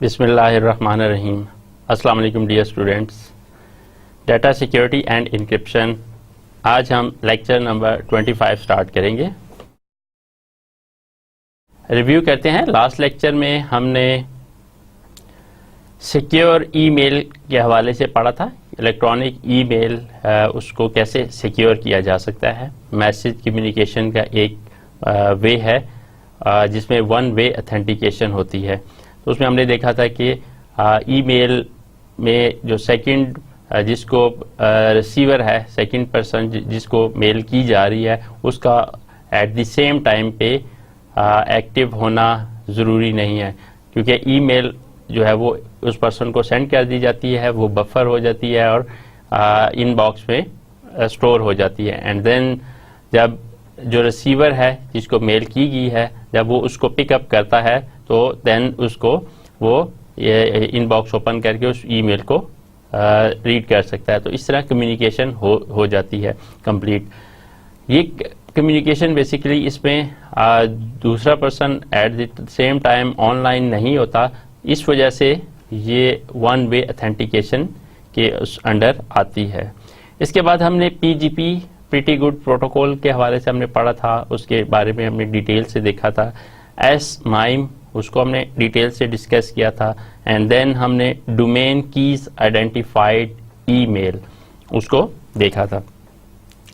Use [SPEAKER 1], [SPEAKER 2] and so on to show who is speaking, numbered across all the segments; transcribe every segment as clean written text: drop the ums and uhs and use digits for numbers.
[SPEAKER 1] बिस्मिल्लाहिर्रहमानिर्रहीम। अस्सलाम वालेकुम dear students. Data security and encryption, आज हम लेक्चर नंबर 25 स्टार्ट करेंगे। रिव्यू करते हैं। लास्ट लेक्चर में हमने सिक्योर ईमेल के हवाले से पढ़ा था। इलेक्ट्रॉनिक ईमेल उसको कैसे सिक्योर किया जा सकता है। मैसेज कम्युनिकेशन का एक वे है जिसमें वन वे ऑथेंटिकेशन होती है। तो उसमें हमने देखा था कि ईमेल में जो सेकंड जिसको रिसीवर है, सेकंड पर्सन जिसको मेल की जा रही है, उसका एट द सेम टाइम पे एक्टिव होना ज़रूरी नहीं है, क्योंकि ईमेल जो है वो उस पर्सन को सेंड कर दी जाती है, वो बफर हो जाती है और इनबॉक्स में स्टोर हो जाती है। एंड देन जब जो रिसीवर है जिसको मेल की गई है, जब वो उसको पिकअप करता है तो देन उसको वो इनबॉक्स ओपन करके उस ईमेल को रीड कर सकता है। तो इस तरह कम्युनिकेशन हो जाती है कंप्लीट। ये कम्युनिकेशन बेसिकली इसमें दूसरा person at the same time online नहीं होता, इस वजह से ये वन वे ऑथेंटिकेशन के अंडर आती है। इसके बाद हमने पीजीपी प्रीटी गुड प्रोटोकॉल के हवाले से हमने पढ़ा था, उसके बारे में हमने डिटेल से देखा था। एस-माइम उसको हमने डिटेल से डिस्कस किया था। एंड देन हमने डोमेन कीज आइडेंटिफाइड ईमेल उसको देखा था।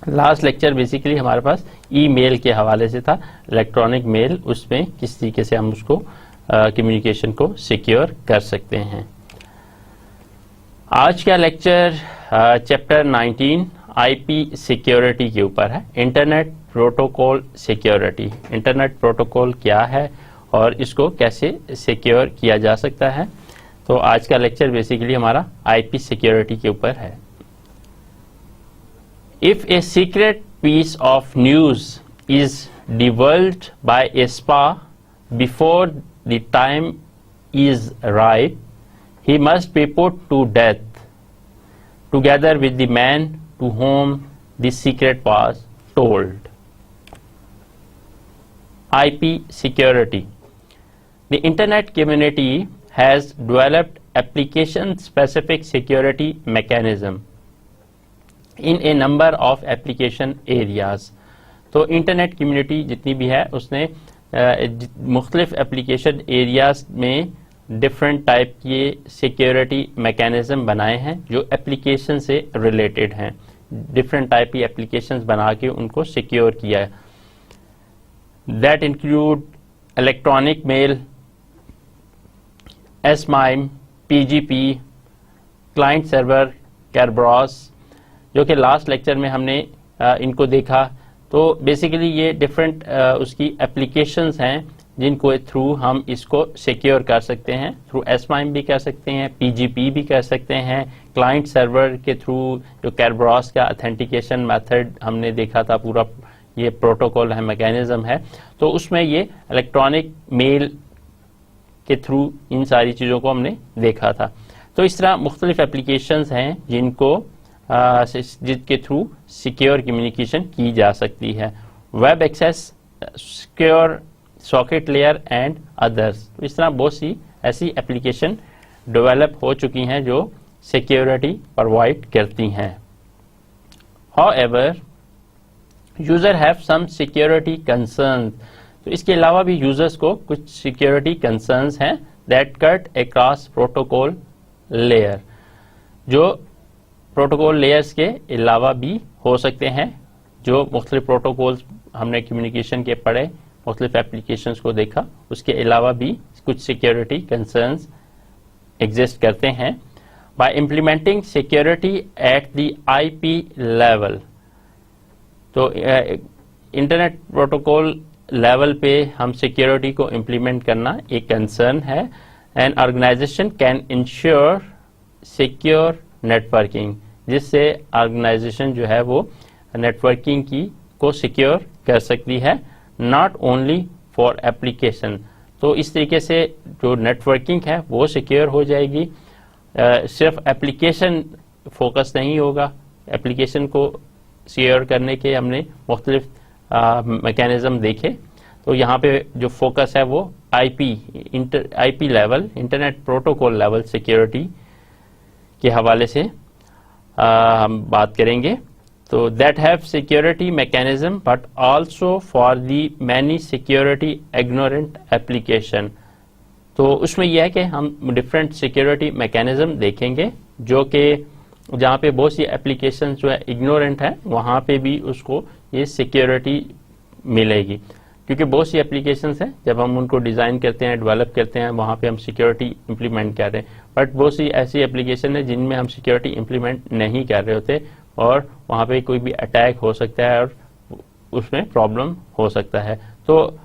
[SPEAKER 1] लास्ट लेक्चर बेसिकली हमारे पास ईमेल के हवाले से था, इलेक्ट्रॉनिक मेल, उसमें किस तरीके से हम उसको कम्युनिकेशन को सिक्योर कर सकते हैं। आज का लेक्चर चैप्टर 19 आईपी सिक्योरिटी के ऊपर है। Internet protocol security. Internet protocol क्या है और इसको कैसे सिक्योर किया जा सकता है। तो आज का लेक्चर बेसिकली हमारा आईपी सिक्योरिटी के ऊपर है। If a secret piece of news is divulged by a spy before the time is ripe, he must be put to death together with the man to whom the secret was told. IP security. The internet community has developed application-specific security mechanism in a number of application areas. तो internet community जितनी भी है उसने मुख्तलिफ application areas में different type के security mechanism बनाए हैं जो एप्लीकेशन से रिलेटेड हैं। डिफरेंट टाइप की एप्लीकेशंस बना के उनको सिक्योर किया है। That include electronic mail, S MIME, PGP, client server, Kerberos, जो कि लास्ट लेक्चर में हमने इनको देखा। तो बेसिकली ये डिफरेंट उसकी एप्लीकेशंस हैं जिनको थ्रू हम इसको सिक्योर कर सकते हैं। थ्रू एस-माइम भी कर सकते हैं, पीजीपी भी कर सकते हैं, क्लाइंट सर्वर के थ्रू जो कैरब्रॉस का ऑथेंटिकेशन मेथड हमने देखा था, पूरा ये प्रोटोकॉल है, मैकेनिज्म है। तो उसमें ये इलेक्ट्रॉनिक मेल के थ्रू इन सारी चीज़ों को हमने देखा था। तो इस तरह मुख्तलिफ एप्लीकेशंस हैं जिनके थ्रू सिक्योर कम्युनिकेशन की जा सकती है। Web access, secure socket layer and others. तो इस तरह बहुत सी ऐसी एप्लीकेशन डेवलप हो चुकी हैं जो सिक्योरिटी प्रोवाइड करती हैं। However user have some security concerns. तो इसके अलावा भी यूजर्स को कुछ सिक्योरिटी कंसर्न्स हैं that cut across protocol layer, जो प्रोटोकॉल लेयर्स के अलावा भी हो सकते हैं। जो मुख्तलिफ प्रोटोकॉल्स हमने कम्युनिकेशन के पढ़े, मुख्तलिफ एप्लीकेशंस को देखा, उसके अलावा भी कुछ सिक्योरिटी कंसर्न्स एग्जिस्ट करते हैं। By implementing security at the IP level. तो इंटरनेट प्रोटोकॉल लेवल पे हम सिक्योरिटी को इम्प्लीमेंट करना एक कंसर्न है। An organisation can ensure secure networking, जिससे ऑर्गेनाइजेशन जो है वो नेटवर्किंग को सिक्योर कर सकती है, नॉट ओनली फॉर एप्लीकेशन। तो इस तरीके से जो नेटवर्किंग है वो सिक्योर हो जाएगी। सिर्फ एप्लीकेशन फोकस नहीं होगा, एप्लीकेशन को सिक्योर करने के हमने मुख्तलिफ मैकेनिज्म देखे। तो यहाँ पे जो फोकस है वो IP level, internet protocol level security के हवाले से हम बात करेंगे। तो that have security mechanism but also for the many security ignorant application. तो उसमें यह है कि हम डिफरेंट सिक्योरिटी मैकेनिज्म देखेंगे जो कि जहाँ पे बहुत सी एप्लीकेशन जो है इग्नोरेंट है वहाँ पे भी उसको ये सिक्योरिटी मिलेगी, क्योंकि बहुत सी एप्लीकेशंस हैं जब हम उनको डिज़ाइन करते हैं, डेवलप करते हैं, वहाँ पे हम सिक्योरिटी इंप्लीमेंट कर रहे हैं, बट बहुत सी ऐसी एप्लीकेशन है जिनमें हम सिक्योरिटी इंप्लीमेंट नहीं कर रहे होते और वहाँ पे कोई भी अटैक हो सकता है और उसमें प्रॉब्लम हो सकता है। तो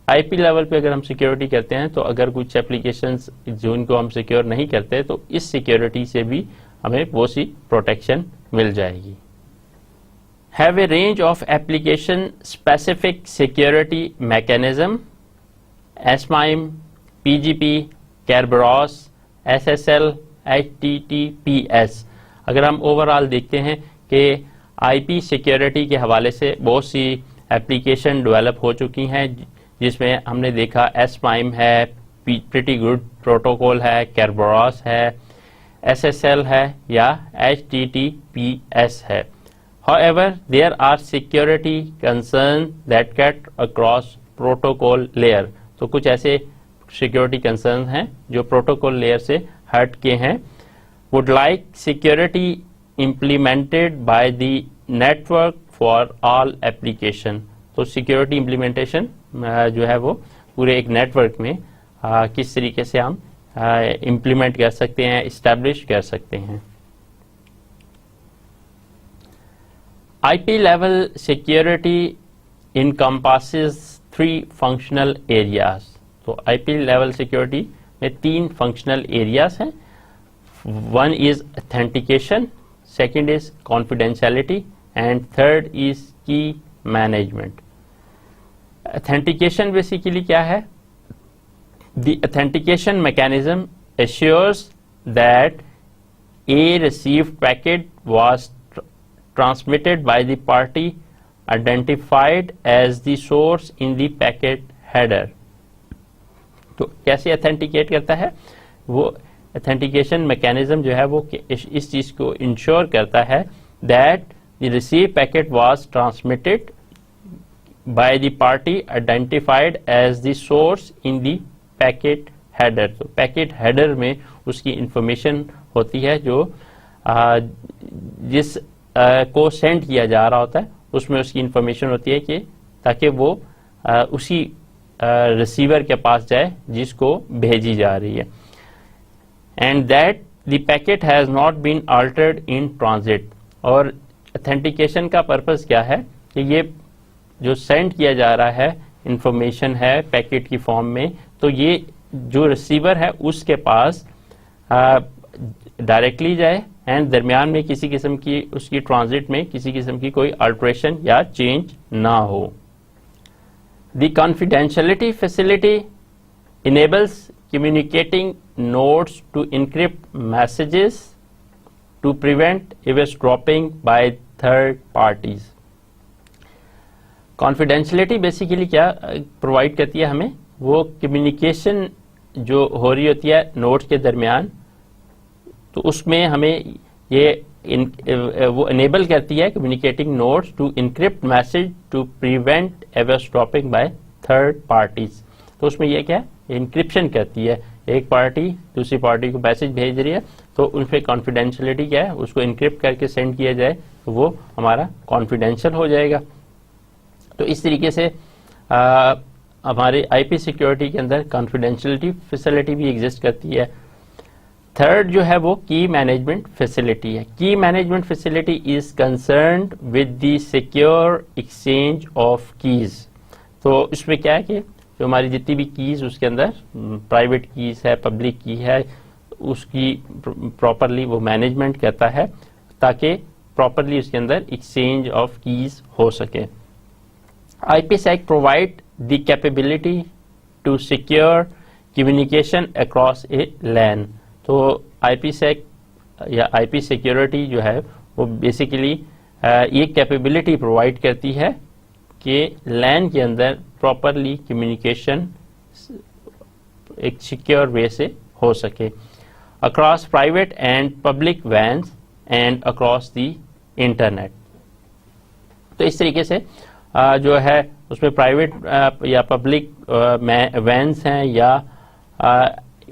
[SPEAKER 1] आईपी लेवल पे अगर हम सिक्योरिटी करते हैं तो अगर कुछ एप्लीकेशंस जिनको हम सिक्योर नहीं करते तो इस सिक्योरिटी से भी हमें वो सी प्रोटेक्शन मिल जाएगी। Have a range of application specific security mechanism, SMIME, PGP, Kerberos, SSL, HTTPS। अगर हम ओवरऑल देखते हैं कि आईपी सिक्योरिटी के हवाले से बहुत सी एप्लीकेशन डेवलप हो चुकी हैं, जिसमें हमने देखा SMIME है, प्रिटी गुड प्रोटोकॉल है, Kerberos है, SSL है या HTTPS है। However, there are security concerns that cut across protocol layer। तो कुछ ऐसे security concerns हैं जो protocol layer से हट के हैं। Would like security implemented by the network for all application। तो security implementation जो है वो पूरे एक network में किस तरीके से हम implement कर सकते हैं, establish कर सकते हैं। IP level security encompasses 3 functional areas। तो IP level security में 3 functional areas हैं। One is authentication, second is confidentiality and third is key management। Authentication basically क्या है? The authentication mechanism assures that a received packet was transmitted by the party identified as the source in the packet header। तो कैसे authenticate करता है? वो authentication mechanism जो है वो इस चीज को इंश्योर करता है that the receive packet was transmitted by the party identified as the source in the packet header. तो पैकेट हेडर में उसकी इंफॉर्मेशन होती है जो जिस को सेंड किया जा रहा होता है उसमें उसकी इंफॉर्मेशन होती है कि ताकि वो उसी रिसीवर के पास जाए जिसको भेजी जा रही है। And that the packet has not been altered in transit. और ऑथेंटिकेशन का पर्पस क्या है कि ये जो सेंड किया जा रहा है इंफॉर्मेशन है पैकेट की फॉर्म में, तो ये जो रिसीवर है उसके पास डायरेक्टली जाए एंड दरमियान में किसी किस्म की उसकी ट्रांजिट में किसी किस्म की कोई अल्टरेशन या चेंज ना हो। The confidentiality facility enables communicating nodes to encrypt messages to prevent eavesdropping by third parties. Confidentiality basically क्या प्रोवाइड करती है हमें? वो कम्युनिकेशन जो हो रही होती है नोड्स के दरमियान, तो उसमें हमें ये वो इनेबल करती है communicating nodes to encrypt message to prevent eavesdropping by third parties. तो उसमें ये क्या है? इंक्रिप्शन करती है। एक पार्टी दूसरी पार्टी को मैसेज भेज रही है तो उनपे कॉन्फिडेंशियलिटी क्या है? उसको इनक्रिप्ट करके सेंड किया जाए तो वो हमारा कॉन्फिडेंशियल हो जाएगा। तो इस तरीके से हमारे आईपी सिक्योरिटी के अंदर कॉन्फिडेंशियलिटी फैसिलिटी भी एग्जिस्ट करती है। थर्ड जो है वो की मैनेजमेंट फैसिलिटी है। की management facility is concerned with the secure exchange of keys. तो इसमें क्या है कि जो हमारी जितनी भी कीज उसके अंदर प्राइवेट कीज है, पब्लिक की है, उसकी प्रॉपरली वो मैनेजमेंट करता है ताकि प्रॉपरली उसके अंदर एक्सचेंज ऑफ कीज हो सके। IPsec provide the capability to secure communication across a LAN। तो IPsec या IP सिक्योरिटी जो है वो बेसिकली ये कैपेबिलिटी प्रोवाइड करती है कि LAN के अंदर प्रॉपरली कम्युनिकेशन एक सिक्योर वे से हो सके across private and public vans and across the internet. तो इस तरीके से जो है उसमें प्राइवेट या पब्लिक वैन्स हैं या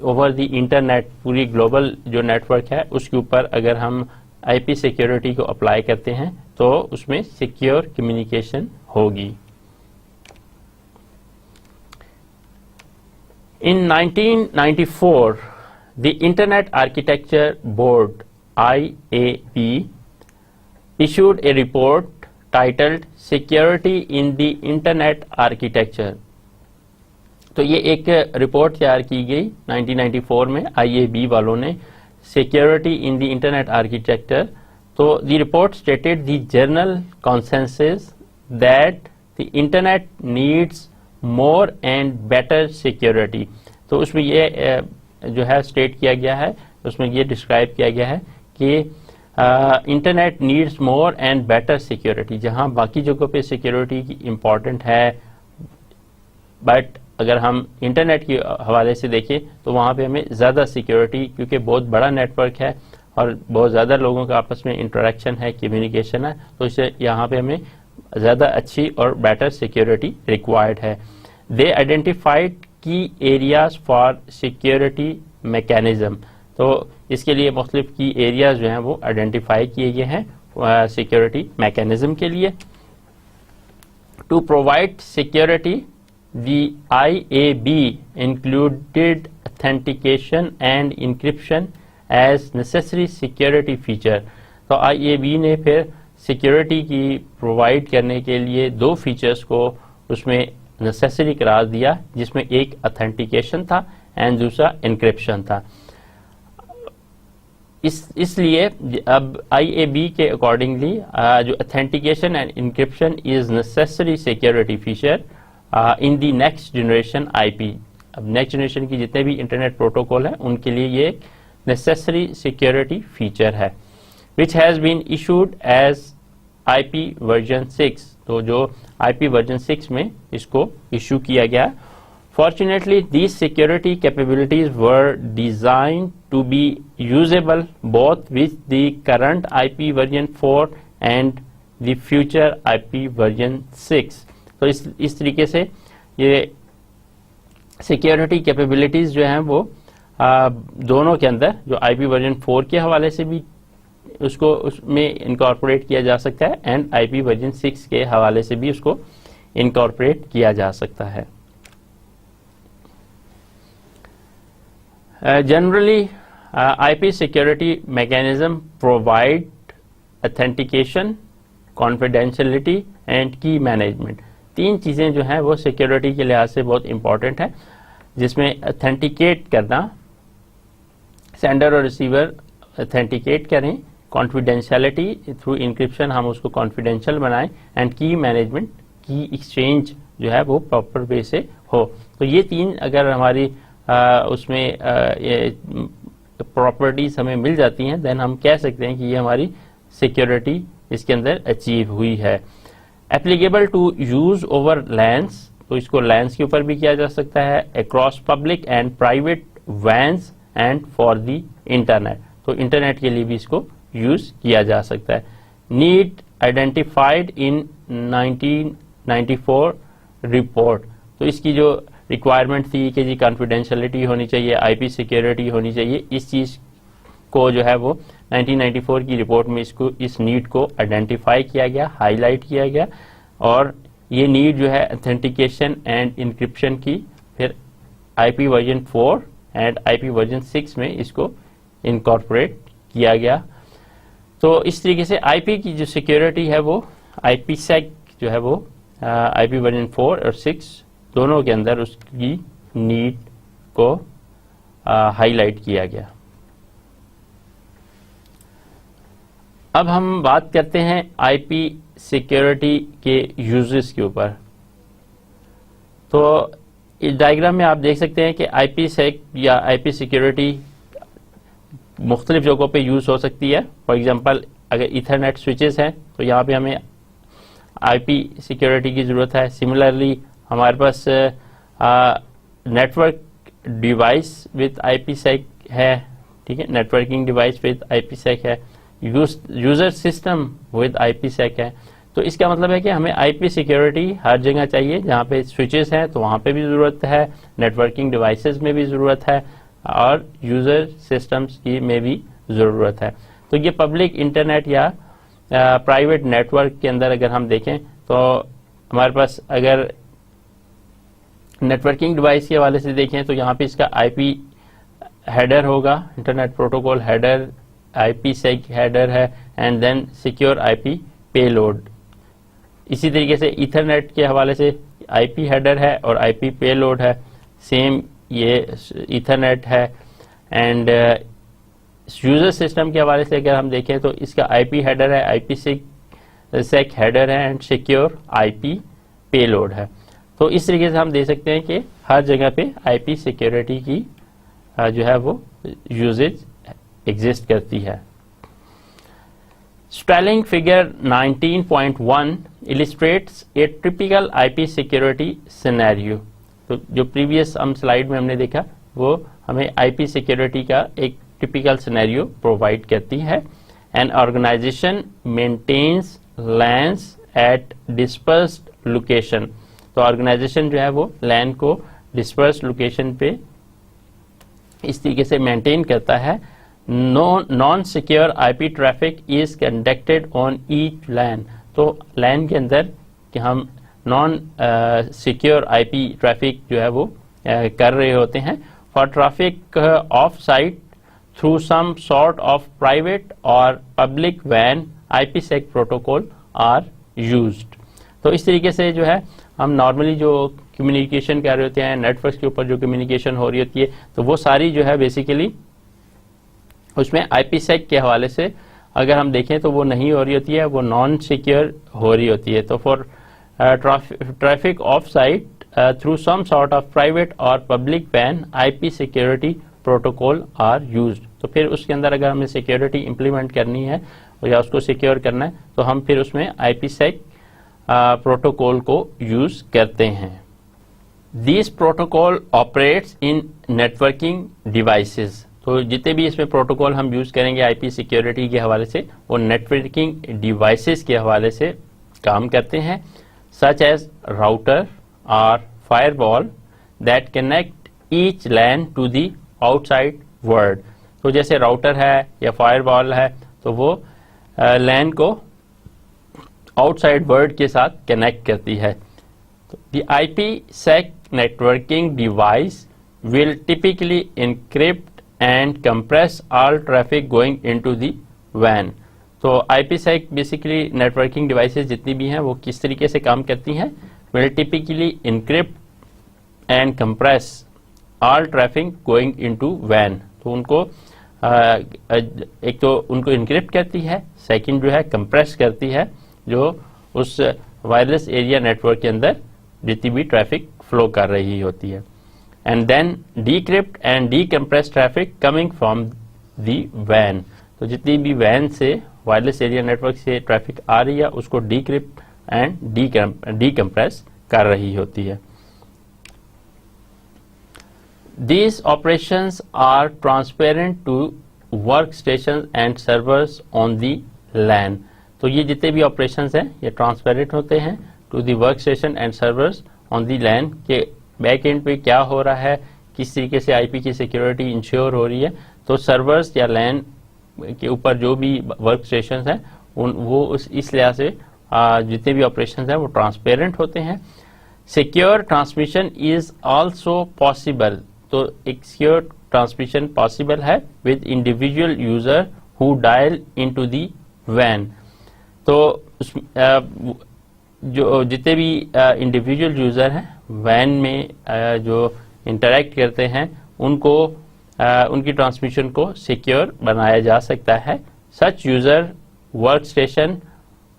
[SPEAKER 1] ओवर द इंटरनेट पूरी ग्लोबल जो नेटवर्क है उसके ऊपर अगर हम आईपी सिक्योरिटी को अप्लाई करते हैं तो उसमें सिक्योर कम्युनिकेशन होगी। In 1994, the Internet Architecture Board (IAB) issued a report titled "Security in the Internet Architecture." तो ये एक रिपोर्ट तैयार की गई 1994 में IAB वालों ने, Security in the Internet Architecture। तो the report stated the general consensus that the Internet needs more and better security। तो उसमें ये जो है स्टेट किया गया है, उसमें ये डिस्क्राइब किया गया है कि internet needs more and better security. जहां बाकी जगहों पे सिक्योरिटी की इम्पॉर्टेंट है, बट अगर हम इंटरनेट के हवाले से देखें तो वहाँ पे हमें ज़्यादा सिक्योरिटी, क्योंकि बहुत बड़ा नेटवर्क है और बहुत ज़्यादा लोगों का आपस में इंटरेक्शन है, कम्युनिकेशन है, तो इससे यहाँ पे हमें ज़्यादा अच्छी और बेटर सिक्योरिटी रिक्वायर्ड है। दे आइडेंटिफाइड की एरियाज फॉर सिक्योरिटी मैकेनिज्म। तो इसके लिए मुख्तलिफ की एरियाज जो हैं वो आइडेंटिफाई किए गए हैं सिक्योरिटी मैकेनिज्म के लिए। To provide security the IAB included authentication and encryption as necessary security feature। तो IAB ने फिर सिक्योरिटी की प्रोवाइड करने के लिए दो फीचर्स को उसमें नेसेसरी करार दिया, जिसमें एक ऑथेंटिकेशन था एंड दूसरा एन्क्रिप्शन था। इसलिए अब IAB के अकॉर्डिंगली जो authentication end encryption is necessary security feature in the next generation IP. अब नेक्स्ट जनरेशन की जितने भी इंटरनेट प्रोटोकॉल हैं उनके लिए ये नेसेसरी सिक्योरिटी फीचर है, which has been issued as IP version 6। तो जो IP वर्जन 6 में इसको इशू किया गया। Fortunately these security capabilities were design to be usable both with the current IP version 4 and the future IP version 6। तो इस तरीके से ये सिक्योरिटी कैपेबिलिटीज जो हैं वो दोनों के अंदर जो IP वर्जन 4 के हवाले से भी उसको उसमें इनकॉर्पोरेट किया जा सकता है एंड IP वर्जन 6 के हवाले से भी उसको इनकॉर्पोरेट किया जा सकता है। Generally IP security mechanism provide authentication, confidentiality and key management. तीन चीज़ें जो हैं वो सिक्योरिटी के लिहाज से बहुत इंपॉर्टेंट है, जिसमें ऑथेंटिकेट करना, सेंडर और रिसीवर ऑथेंटिकेट करें, कॉन्फिडेंशियलिटी थ्रू इंक्रिप्शन हम उसको कॉन्फिडेंशियल बनाएं एंड की मैनेजमेंट, की एक्सचेंज जो है वो प्रॉपर वे से हो। तो ये तीन अगर हमारी उसमें प्रॉपर्टीज हमें मिल जाती हैं देन हम कह सकते हैं कि ये हमारी सिक्योरिटी इसके अंदर अचीव हुई है। Applicable to use over LANs, तो इसको लैंड्स के ऊपर भी किया जा सकता है, across public and private vans and for the internet. तो इंटरनेट के लिए भी इसको यूज किया जा सकता है। नीड आइडेंटिफाइड इन 1994 रिपोर्ट, तो इसकी जो रिक्वायरमेंट थी कि जी कॉन्फिडेंशियलिटी होनी चाहिए, IP सिक्योरिटी होनी चाहिए, इस चीज़ को जो है वो 1994 की रिपोर्ट में इसको इस नीड को आइडेंटिफाई किया गया, हाईलाइट किया गया, और ये नीड जो है ऑथेंटिकेशन एंड इंक्रिप्शन की फिर IP version 4 and IP version 6 में इसको इनकॉर्पोरेट किया गया। तो इस तरीके से IP की जो सिक्योरिटी है वो IPsec जो है वो IP वर्जन 4 और 6 दोनों के अंदर उसकी नीड को हाईलाइट किया गया। अब हम बात करते हैं IP सिक्योरिटी के यूजेस के ऊपर। तो इस डायग्राम में आप देख सकते हैं कि IPsec या IP सिक्योरिटी मुख्तलिफ जगहों पे यूज हो सकती है। फॉर एग्जांपल अगर ईथरनेट स्विचेस हैं तो यहाँ पे हमें IP सिक्योरिटी की ज़रूरत है। सिमिलरली हमारे पास नेटवर्क डिवाइस विद IPsec है, ठीक है, नेटवर्किंग डिवाइस विद IPsec है, यूजर सिस्टम विद IPsec है। तो इसका मतलब है कि हमें IP सिक्योरिटी हर जगह चाहिए, जहाँ पे स्विचेस हैं तो वहाँ पे भी ज़रूरत है, नेटवर्किंग डिवाइसेस में भी ज़रूरत है, और यूज़र सिस्टम्स की में भी ज़रूरत है। तो ये पब्लिक इंटरनेट या प्राइवेट नेटवर्क के अंदर अगर हम देखें तो हमारे पास, अगर नेटवर्किंग डिवाइस के हवाले से देखें तो यहाँ पे इसका IP हेडर होगा, internet protocol header, IPsec header है, and then secure IP payload. इसी तरीके से ईथरनेट के हवाले से IP हेडर है और IP पेलोड है, सेम ये ईथरनेट है। एंड यूजर सिस्टम के हवाले से अगर हम देखें तो इसका IP हेडर है, IPsec हेडर है, एंड सिक्योर IP पेलोड है। तो इस तरीके से हम दे सकते हैं कि हर जगह पे IP सिक्योरिटी की जो है वो यूजेज एग्जिस्ट करती है। Spelling figure 19.1 illustrates a typical IP security scenario. तो जो प्रीवियस हम स्लाइड में हमने देखा वो हमें IP सिक्योरिटी का एक टिपिकल सिनेरियो प्रोवाइड करती है। An organization maintains LANs at dispersed location. तो ऑर्गेनाइजेशन जो है वो लैन को डिस्पर्स्ड लोकेशन पे इस तरीके से मेंटेन करता है। Non secure IP traffic is conducted on each LAN. तो लैन के अंदर कि हम नॉन सिक्योर IP ट्रैफिक जो है वो कर रहे होते हैं। For traffic off site through some sort of private और पब्लिक वैन IPsec प्रोटोकॉल आर यूज्ड। तो इस तरीके से जो है हम नॉर्मली जो कम्युनिकेशन कर रहे होते हैं, नेटवर्क के ऊपर जो कम्युनिकेशन हो रही होती है, तो वो सारी जो है बेसिकली उसमें IPsec के हवाले से अगर हम देखें तो वो नहीं हो रही होती है, वो नॉन सिक्योर हो रही होती है। तो for traffic off site through some sort of private और पब्लिक वैन IP security protocol are used. तो फिर उसके अंदर अगर हमें सिक्योरिटी इंप्लीमेंट करनी है या उसको सिक्योर करना है तो हम फिर उसमें IPsec प्रोटोकॉल को यूज करते हैं। This protocol operates in networking devices. तो जितने भी इसमें प्रोटोकॉल हम यूज करेंगे IP सिक्योरिटी के हवाले से, वो नेटवर्किंग डिवाइसेस के हवाले से काम करते हैं, सच एज राउटर और firewall that connect each LAN to the outside world. तो जैसे राउटर है या फायरवॉल है तो वो लैन को आउटसाइड वर्ल्ड के साथ कनेक्ट करती है। तो the IPsec networking device will typically encrypt and compress all traffic going into the वैन। तो IPsec बेसिकली नेटवर्किंग डिवाइसेस जितनी भी हैं वो किस तरीके से काम करती हैं, will typically encrypt and compress all traffic going into वैन। तो उनको एक तो उनको इनक्रिप्ट करती है, सेकंड जो है कंप्रेस करती है जो उस वायरलेस एरिया नेटवर्क के अंदर जितनी भी ट्रैफिक फ्लो कर रही होती है, and then decrypt and decompress traffic coming from the वैन। तो जितनी भी वैन से वायरलेस एरिया नेटवर्क से ट्रैफिक आ रही है उसको डीक्रिप्ट एंड डीकम्प्रेस कर रही होती है। These operations are transparent to workstations and servers on the LAN। तो ये जितने भी ऑपरेशंस हैं ये ट्रांसपेरेंट होते हैं to the work station and servers on the LAN के बैक एंड पे क्या हो रहा है, किस तरीके से IP की सिक्योरिटी इंश्योर हो रही है। तो सर्वर्स या लैन के ऊपर जो भी वर्क स्टेशन हैं वो इस लिहाज से जितने भी ऑपरेशंस हैं वो ट्रांसपेरेंट होते हैं। Secure transmission is also possible. तो एक सिक्योर ट्रांसमिशन पॉसिबल है with individual user who dial into the वैन। तो जो जितने भी इंडिविजुअल यूजर हैं वैन में जो इंटरेक्ट करते हैं उनको उनकी ट्रांसमिशन को सिक्योर बनाया जा सकता है। Such user work station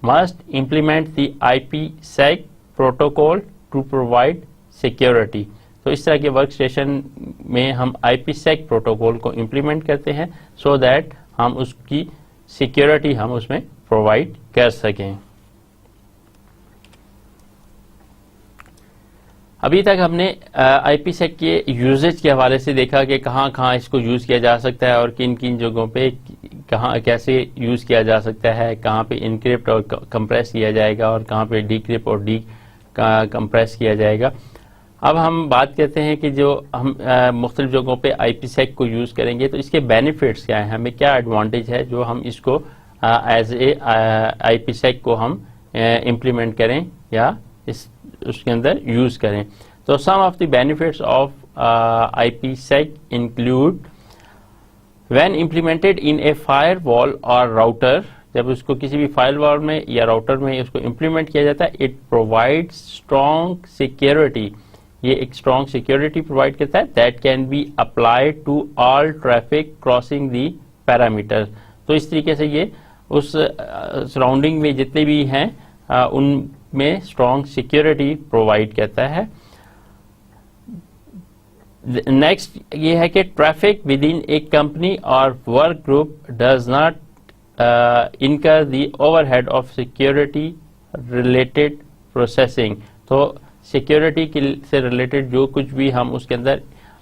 [SPEAKER 1] must implement the IPsec protocol to provide security. तो इस तरह के वर्क स्टेशन में हम IPsec प्रोटोकॉल को इम्प्लीमेंट करते हैं सो दैट हम उसकी सिक्योरिटी हम उसमें प्रोवाइड कर सकें। अभी तक हमने IPsec के यूजेज के हवाले से देखा कि कहाँ कहाँ इसको यूज़ किया जा सकता है और किन किन जगहों पे कहाँ कैसे यूज़ किया जा सकता है, कहाँ पे इनक्रिप्ट और कंप्रेस किया जाएगा और कहाँ पे डिक्रिप्ट और कंप्रेस किया जाएगा। अब हम बात करते हैं कि जो हम मुख्तलिफ जगहों पे IPsec को यूज़ करेंगे तो इसके बेनिफिट्स क्या हैं, हमें क्या एडवांटेज है जो हम इसको एज ए IPsec को हम इम्प्लीमेंट करें या उसके अंदर यूज़ करें। तो some of the benefits of IPsec include when implemented in a firewall और राउटर, जब उसको किसी भी फायरवॉल में या राउटर में उसको इम्प्लीमेंट किया जाता है, इट प्रोवाइड्स स्ट्रॉन्ग सिक्योरिटी, ये एक स्ट्रॉन्ग सिक्योरिटी प्रोवाइड करता है that can be applied to all traffic crossing the parameter. तो इस तरीके से ये उस सराउंडिंग में जितने भी हैं उनमें स्ट्रॉन्ग सिक्योरिटी प्रोवाइड करता है। नेक्स्ट ये है कि traffic within a company और work group does not incur the overhead of security related processing। तो सिक्योरिटी से रिलेटेड जो कुछ भी हम उसके अंदर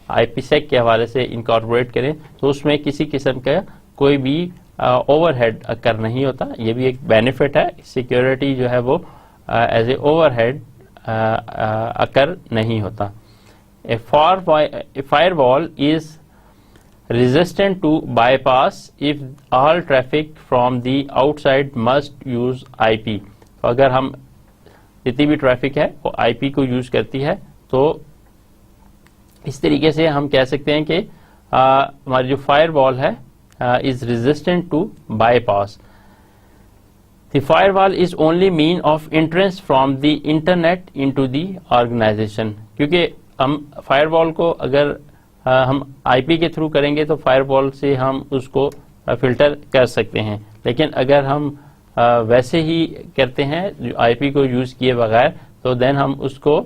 [SPEAKER 1] IPsec के हवाले से इनकॉर्पोरेट करें तो उसमें किसी किस्म का कोई भी ओवरहेड अकर नहीं होता। ये भी एक बेनिफिट है, सिक्योरिटी जो है वो एज ए ओवरहेड अकर नहीं होता। A firewall is resistant to bypass if all traffic from the outside must use IP। तो अगर हम जितनी भी ट्रैफिक है वो IP को यूज करती है तो इस तरीके से हम कह सकते हैं कि हमारी जो फायरवॉल है is resistant to bypass. The firewall is only mean of entrance from the internet into the organization, क्योंकि हम फायरवॉल को अगर हम IP के थ्रू करेंगे तो फायरवॉल से हम उसको फिल्टर कर सकते हैं, लेकिन अगर हम वैसे ही करते हैं जो IP को यूज़ किए बगैर तो देन हम उसको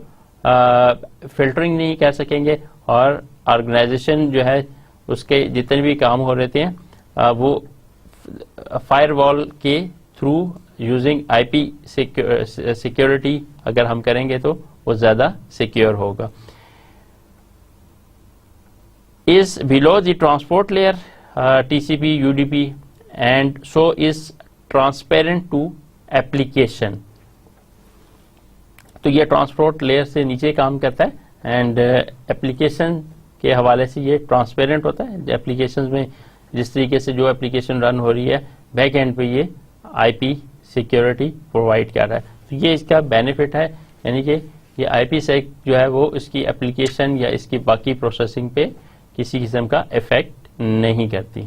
[SPEAKER 1] फिल्टरिंग नहीं कर सकेंगे और ऑर्गेनाइजेशन जो है उसके जितने भी काम हो रहे थे वो फायरवॉल के थ्रू यूजिंग IP सिक्योरिटी अगर हम करेंगे तो वो ज़्यादा सिक्योर होगा। is below the transport layer TCP UDP and so is transparent to application। तो ये ट्रांसपोर्ट लेयर से नीचे काम करता है एंड एप्लीकेशन के हवाले से ये ट्रांसपेरेंट होता है। एप्लीकेशन में जिस तरीके से जो एप्लीकेशन रन हो रही है बैक एंड पे ये IP सिक्योरिटी प्रोवाइड कर रहा है। तो ये इसका बेनिफिट है, यानी कि ये IPsec जो है वो इसकी एप्लीकेशन या इसकी बाकी प्रोसेसिंग पे किसी किस्म का इफेक्ट नहीं करती।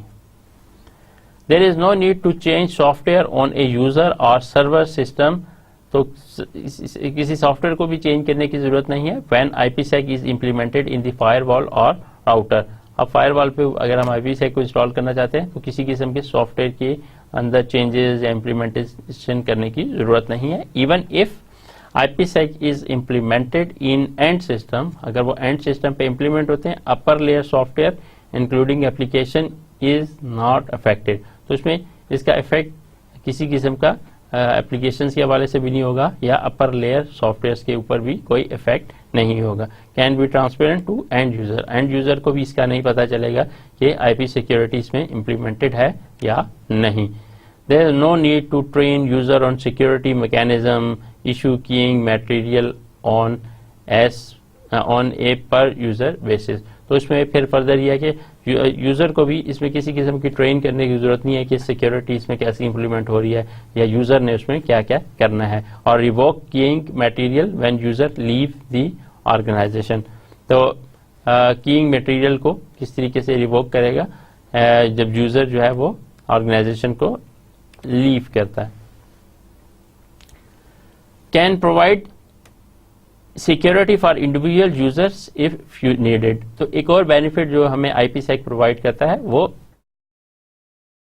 [SPEAKER 1] There is no need to change software on a user और सर्वर सिस्टम। तो किसी सॉफ्टवेयर को भी चेंज करने की जरूरत नहीं है when IPsec is implemented in the firewall और राउटर। अब फायरवॉल पे अगर हम IPsec को इंस्टॉल करना चाहते हैं तो किसी किस्म के सॉफ्टवेयर के अंदर चेंजेस या इम्प्लीमेंटेशन करने की जरूरत नहीं है। Even if IPsec is implemented in end system, अगर वो end system पे implement होते हैं, upper layer software including application is not affected। तो इसमें इसका effect किसी किस्म का applications के हवाले से भी नहीं होगा या upper layer softwares के ऊपर भी कोई effect नहीं होगा। Can be transparent to end user, end user को भी इसका नहीं पता चलेगा कि IP security इसमें implemented है या नहीं। There is no need to train user on security mechanism, issue keying material on a per user basis। तो इसमें फिर फर्दर यह है कि यूज़र को भी इसमें किसी किस्म की ट्रेन करने की ज़रूरत नहीं है कि सिक्योरिटी इसमें कैसे इंप्लीमेंट हो रही है या यूज़र ने उसमें क्या क्या करना है। और revoke keying material when user leave the organization. तो कीइंग मटेरियल को किस तरीके से रिवोक करेगा जब यूज़र जो है वो ऑर्गेनाइजेशन को लीव करता है। Can provide security for individual users if you needed. तो एक और बेनिफिट जो हमें IPsec प्रोवाइड करता है वो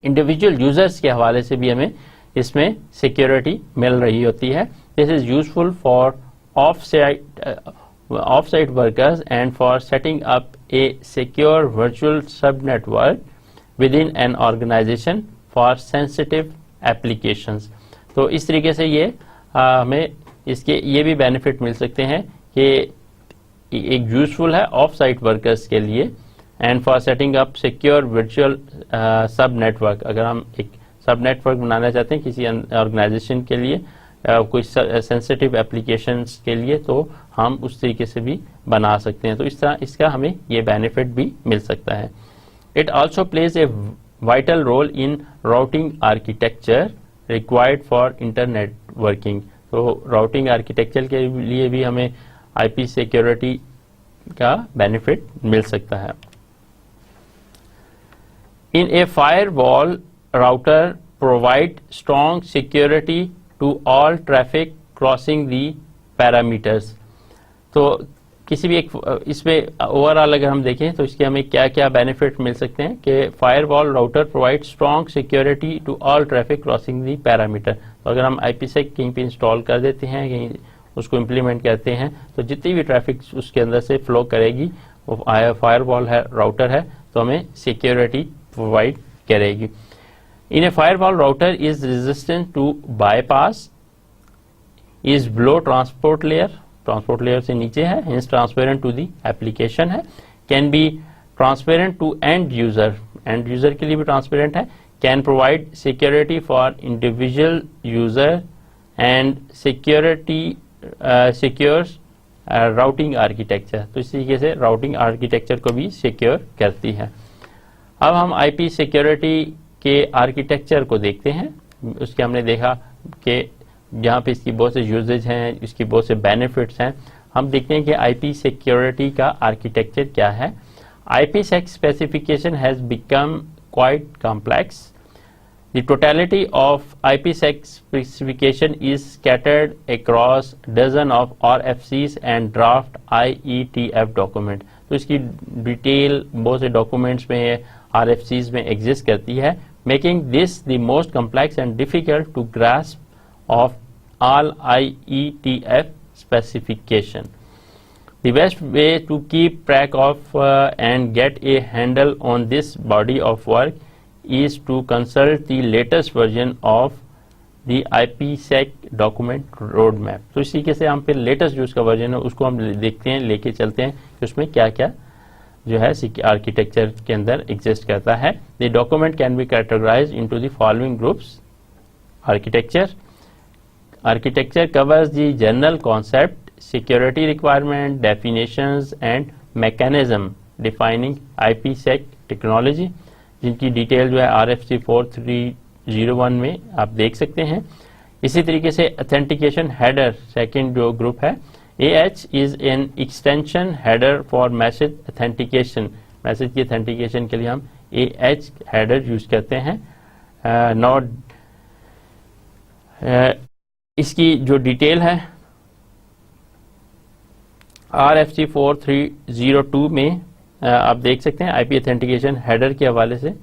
[SPEAKER 1] इंडिविजुअल यूजर्स के हवाले से भी हमें इसमें सिक्योरिटी मिल रही होती है। This is useful for off site workers and for setting up a secure virtual sub network within an organisation for sensitive applications. तो इस तरीके से ये हमें इसके ये भी बेनिफिट मिल सकते हैं कि एक यूजफुल है ऑफ साइट वर्कर्स के लिए and for setting up secure virtual sub network. अगर हम एक सब नेटवर्क बनाना चाहते हैं किसी ऑर्गेनाइजेशन के लिए, कोई सेंसिटिव एप्लीकेशंस के लिए, तो हम उस तरीके से भी बना सकते हैं। तो इस तरह इसका हमें ये बेनिफिट भी मिल सकता है। It also plays a vital role in routing architecture required for internet working. तो राउटिंग आर्किटेक्चर के लिए भी हमें आईपी सिक्योरिटी का बेनिफिट मिल सकता है। In a firewall router provide strong security to all traffic crossing the parameters. तो किसी भी एक इसमें ओवरऑल अगर हम देखें तो इसके हमें क्या क्या बेनिफिट मिल सकते हैं कि firewall router provide strong security to all traffic crossing the parameter. तो अगर हम आईपीसेक कहीं पे इंस्टॉल कर देते हैं, कहीं उसको इम्प्लीमेंट करते हैं, तो जितनी भी ट्रैफिक उसके अंदर से फ्लो करेगी वो फायरवॉल है, राउटर है, तो हमें सिक्योरिटी प्रोवाइड करेगी। In a firewall router is resistant to bypass, is below transport layer से नीचे है, hence transparent to the application है, can be transparent to end user के लिए भी ट्रांसपेरेंट है, can provide security for individual user and secures routing architecture. तो इस तरीके से राउटिंग आर्किटेक्चर को भी सिक्योर करती है। अब हम आईपी सिक्योरिटी के आर्किटेक्चर को देखते हैं। उसके हमने देखा कि जहाँ पे इसकी बहुत से यूजेज हैं, इसकी बहुत से बेनिफिट्स हैं। हम देखते हैं कि आईपी सिक्योरिटी का आर्किटेक्चर क्या है। IPsec specification has become quite complex. The totality of IPsec specification is scattered across dozen of RFCs and draft IETF document. तो इसकी डिटेल बहुत से डॉक्यूमेंट्स में RFCs में एग्जिस्ट करती है, making this the most complex and difficult to grasp of all IETF specification. The best way to keep track of and get a handle on this body of work is to consult the latest version of the IPsec document roadmap. तो इसी के से हम फिर latest जो उसका version है उसको हम देखते हैं, लेके चलते हैं कि उसमें क्या क्या जो है आर्किटेक्चर के अंदर एग्जिस्ट करता है। The document can be categorized into the following groups. Architecture covers the general concept, security requirement, definitions and mechanism defining IPsec technology, जिनकी डिटेल जो है RFC 4301 में आप देख सकते हैं। इसी तरीके से ऑथेंटिकेशन हेडर सेकंड जो ग्रुप है, AH is an extension header for message authentication. Message की ऑथेंटिकेशन के लिए हम AH हेडर यूज करते हैं। इसकी जो डिटेल है RFC 4302 में आप देख सकते हैं आईपी ऑथेंटिकेशन हेडर के हवाले से।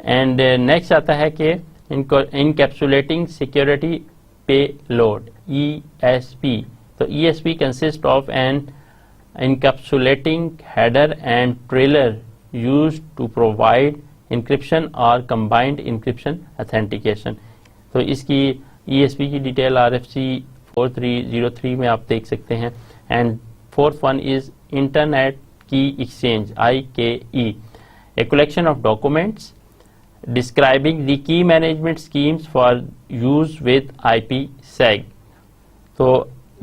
[SPEAKER 1] एंड नेक्स्ट आता है कि इनकैप्सुलेटिंग सिक्योरिटी पेलोड ESP। तो ESP consist of an encapsulating header and trailer used to provide encryption और कंबाइंड इंक्रिप्शन ऑथेंटिकेशन। तो इसकी ESP की डिटेल RFC 4303 में आप देख सकते हैं। And fourth one is Internet Key Exchange IKE, a collection of documents describing the key management schemes for use with IPsec. तो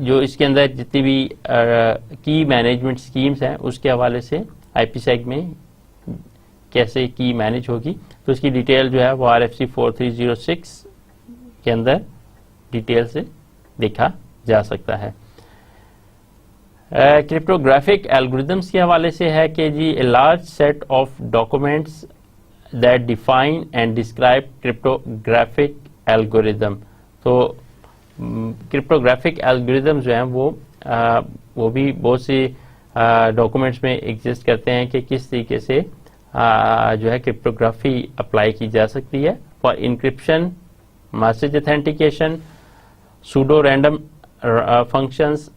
[SPEAKER 1] जो इसके अंदर जितनी भी की मैनेजमेंट स्कीम्स हैं उसके हवाले से IPsec में कैसे की मैनेज होगी, तो इसकी डिटेल जो है वो RFC 4306 के अंदर डिटेल से देखा जा सकता है। क्रिप्टोग्राफिक एल्गोरिदम्स के हवाले से है कि जी a large set of documents that define and describe cryptographic algorithm. तो क्रिप्टोग्राफिक एल्गोरिदम जो हैं वो भी बहुत सी डॉक्यूमेंट्स में एग्जिस्ट करते हैं कि किस तरीके से जो है क्रिप्टोग्राफी अप्लाई की जा सकती है for encryption, message authentication, pseudo random functions,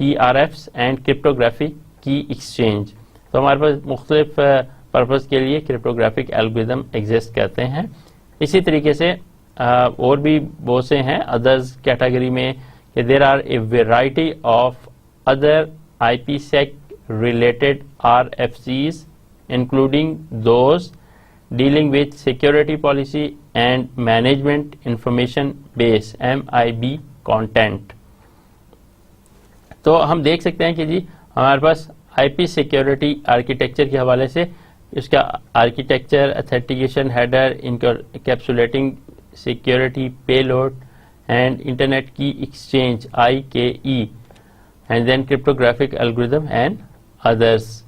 [SPEAKER 1] PRFs and cryptographic key exchange. तो हमारे पास मुख्तलिफ पर्पज़ के लिए क्रिप्टोग्राफिक एल्गोरिदम एग्जिस्ट करते हैं। इसी तरीके से और भी बहुत से हैं अदर्स कैटेगरी में कि there are a variety of other IPsec related RFCs including those dealing with security policy and management information base MIB content। तो हम देख सकते हैं कि जी हमारे पास IP सिक्योरिटी आर्किटेक्चर के हवाले से इसका architecture, authentication header, encapsulating security payload and internet key exchange IKE and then cryptographic algorithm and others.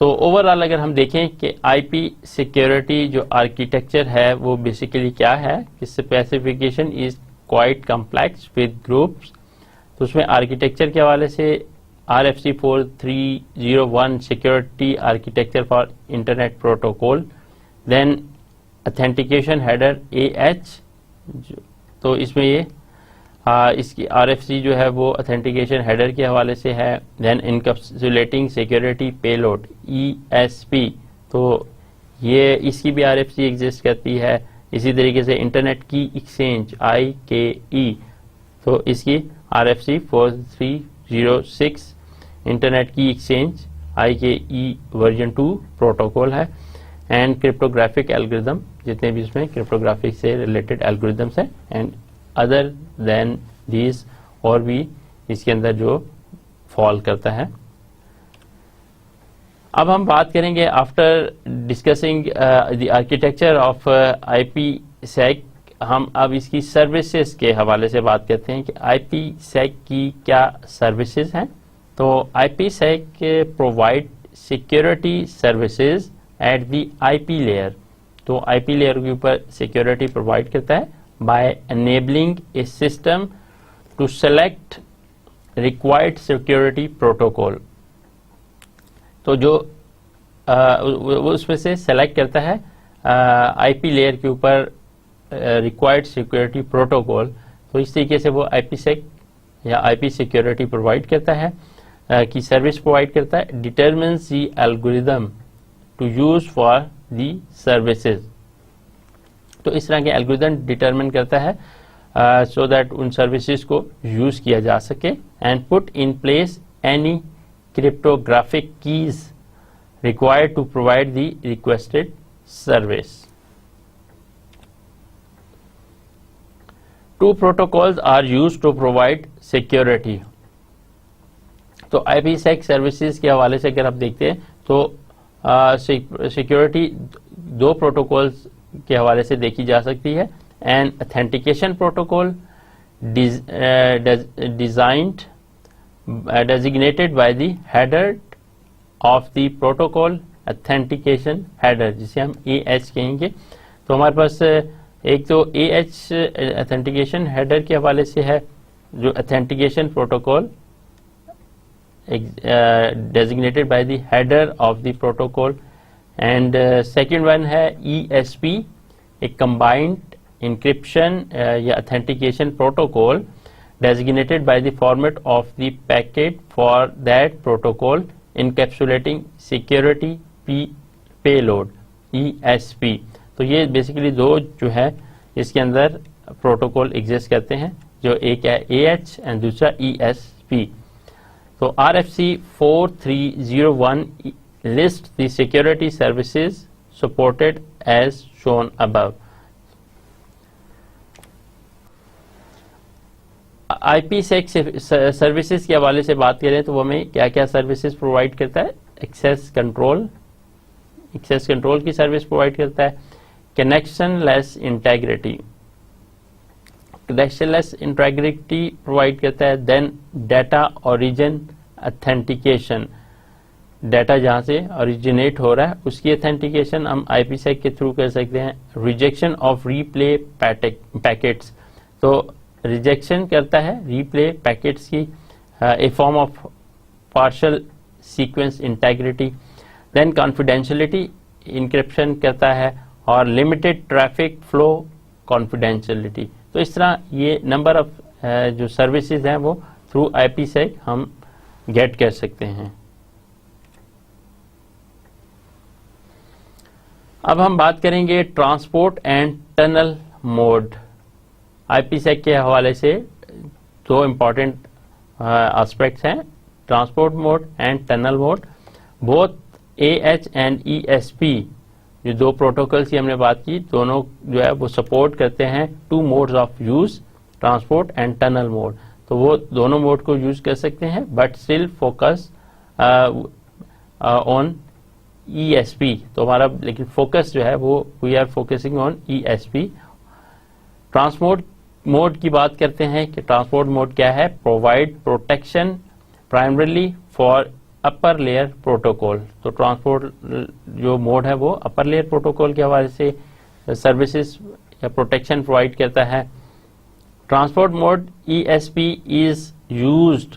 [SPEAKER 1] तो ओवरऑल अगर हम देखें कि IP सिक्योरिटी जो आर्किटेक्चर है वो बेसिकली क्या है, specification is quite complex with groups. तो उसमें आर्किटेक्चर के हवाले से RFC 4301 security architecture for internet protocol, then authentication header AH, तो इसमें ये इसकी RFC जो है वो ऑथेंटिकेशन हेडर के हवाले से है। Then encapsulating security payload ESP, तो ये इसकी भी RFC एग्जिस्ट करती है। इसी तरीके से इंटरनेट की एक्सचेंज IKE, तो इसकी RFC 4306 internet key exchange IKE version 2 protocol है। एंड क्रिप्टोग्राफिक एल्गोरिथम, जितने भी इसमें क्रिप्टोग्राफिक से रिलेटेड एल्गोरिथम्स हैं एंड अदर देन दीज, और भी इसके अंदर जो फॉल करता है। अब हम बात करेंगे after discussing the architecture of IPsec, हम अब इसकी सर्विसेज के हवाले से बात करते हैं कि IPsec की क्या सर्विसेज हैं। तो IPsec provide security services at the IP layer, तो IP लेयर के ऊपर सिक्योरिटी प्रोवाइड करता है by enabling a system to select required security protocol। तो जो वो उसमें से सेलेक्ट करता है IP लेयर के ऊपर रिक्वायर्ड सिक्योरिटी प्रोटोकॉल। तो इस तरीके से वो IPsec या IP सिक्योरिटी प्रोवाइड करता है की सर्विस प्रोवाइड करता है। Determines the algorithm to use for the services, तो इस तरह के एल्गोरिथम डिटरमिन करता है सो दैट उन सर्विसेज को यूज किया जा सके। And put in place any cryptographic keys required to provide the requested service. Two protocols are used to provide security। तो IPsec सर्विसेज के हवाले से अगर आप देखते हैं तो सिक्योरिटी दो प्रोटोकॉल्स के हवाले से देखी जा सकती है। And authentication protocol designed designated by the header of the protocol authentication header, जिसे हम AH कहेंगे। तो हमारे पास एक तो AH ऑथेंटिकेशन हेडर के हवाले से है, जो authentication protocol designated by the header of the protocol, and second one है ESP, a combined encryption या authentication protocol designated by the format of the packet for that protocol encapsulating security payload ESP। तो ये basically दो जो है इसके अंदर protocol exist करते हैं, जो एक है AH एंड दूसरा ESP। तो RFC 4301 lists the security services supported as shown above। IPsec services के हवाले से बात करें तो वो हमें क्या क्या सर्विसेज प्रोवाइड करता है। एक्सेस कंट्रोल की सर्विस प्रोवाइड करता है। कनेक्शनलेस इंटीग्रिटी प्रोवाइड करता है। Then data origin authentication, data जहां से ओरिजिनेट हो रहा है उसकी ऑथेंटिकेशन हम IPsec के थ्रू कर सकते हैं। रिजेक्शन ऑफ रीप्ले पैकेट्स, तो रिजेक्शन करता है रीप्ले पैकेट्स की, a form of partial sequence integrity. Then confidentiality encryption करता है, और लिमिटेड ट्रैफिक फ्लो कॉन्फिडेंशियलिटी। तो इस तरह ये नंबर ऑफ जो सर्विसेज हैं वो थ्रू IPsec हम गेट कर सकते हैं। अब हम बात करेंगे transport and tunnel mode. IPsec के हवाले से दो इम्पॉर्टेंट एस्पेक्ट्स हैं, transport mode and tunnel mode. Both AH and ESP जो दो प्रोटोकॉल्स की हमने बात की, दोनों जो है वो सपोर्ट करते हैं two modes of use, transport and tunnel mode. तो वो दोनों मोड को यूज कर सकते हैं, but still focus on ESP. तो हमारा लेकिन फोकस जो है वो we are focusing on ESP. Transport mode की बात करते हैं कि ट्रांसपोर्ट मोड क्या है? Provide protection primarily for upper layer protocol. तो ट्रांसपोर्ट जो मोड है वो अपर लेयर प्रोटोकॉल के हवाले से सर्विसेज या प्रोटेक्शन प्रोवाइड करता है. Transport mode ESP is used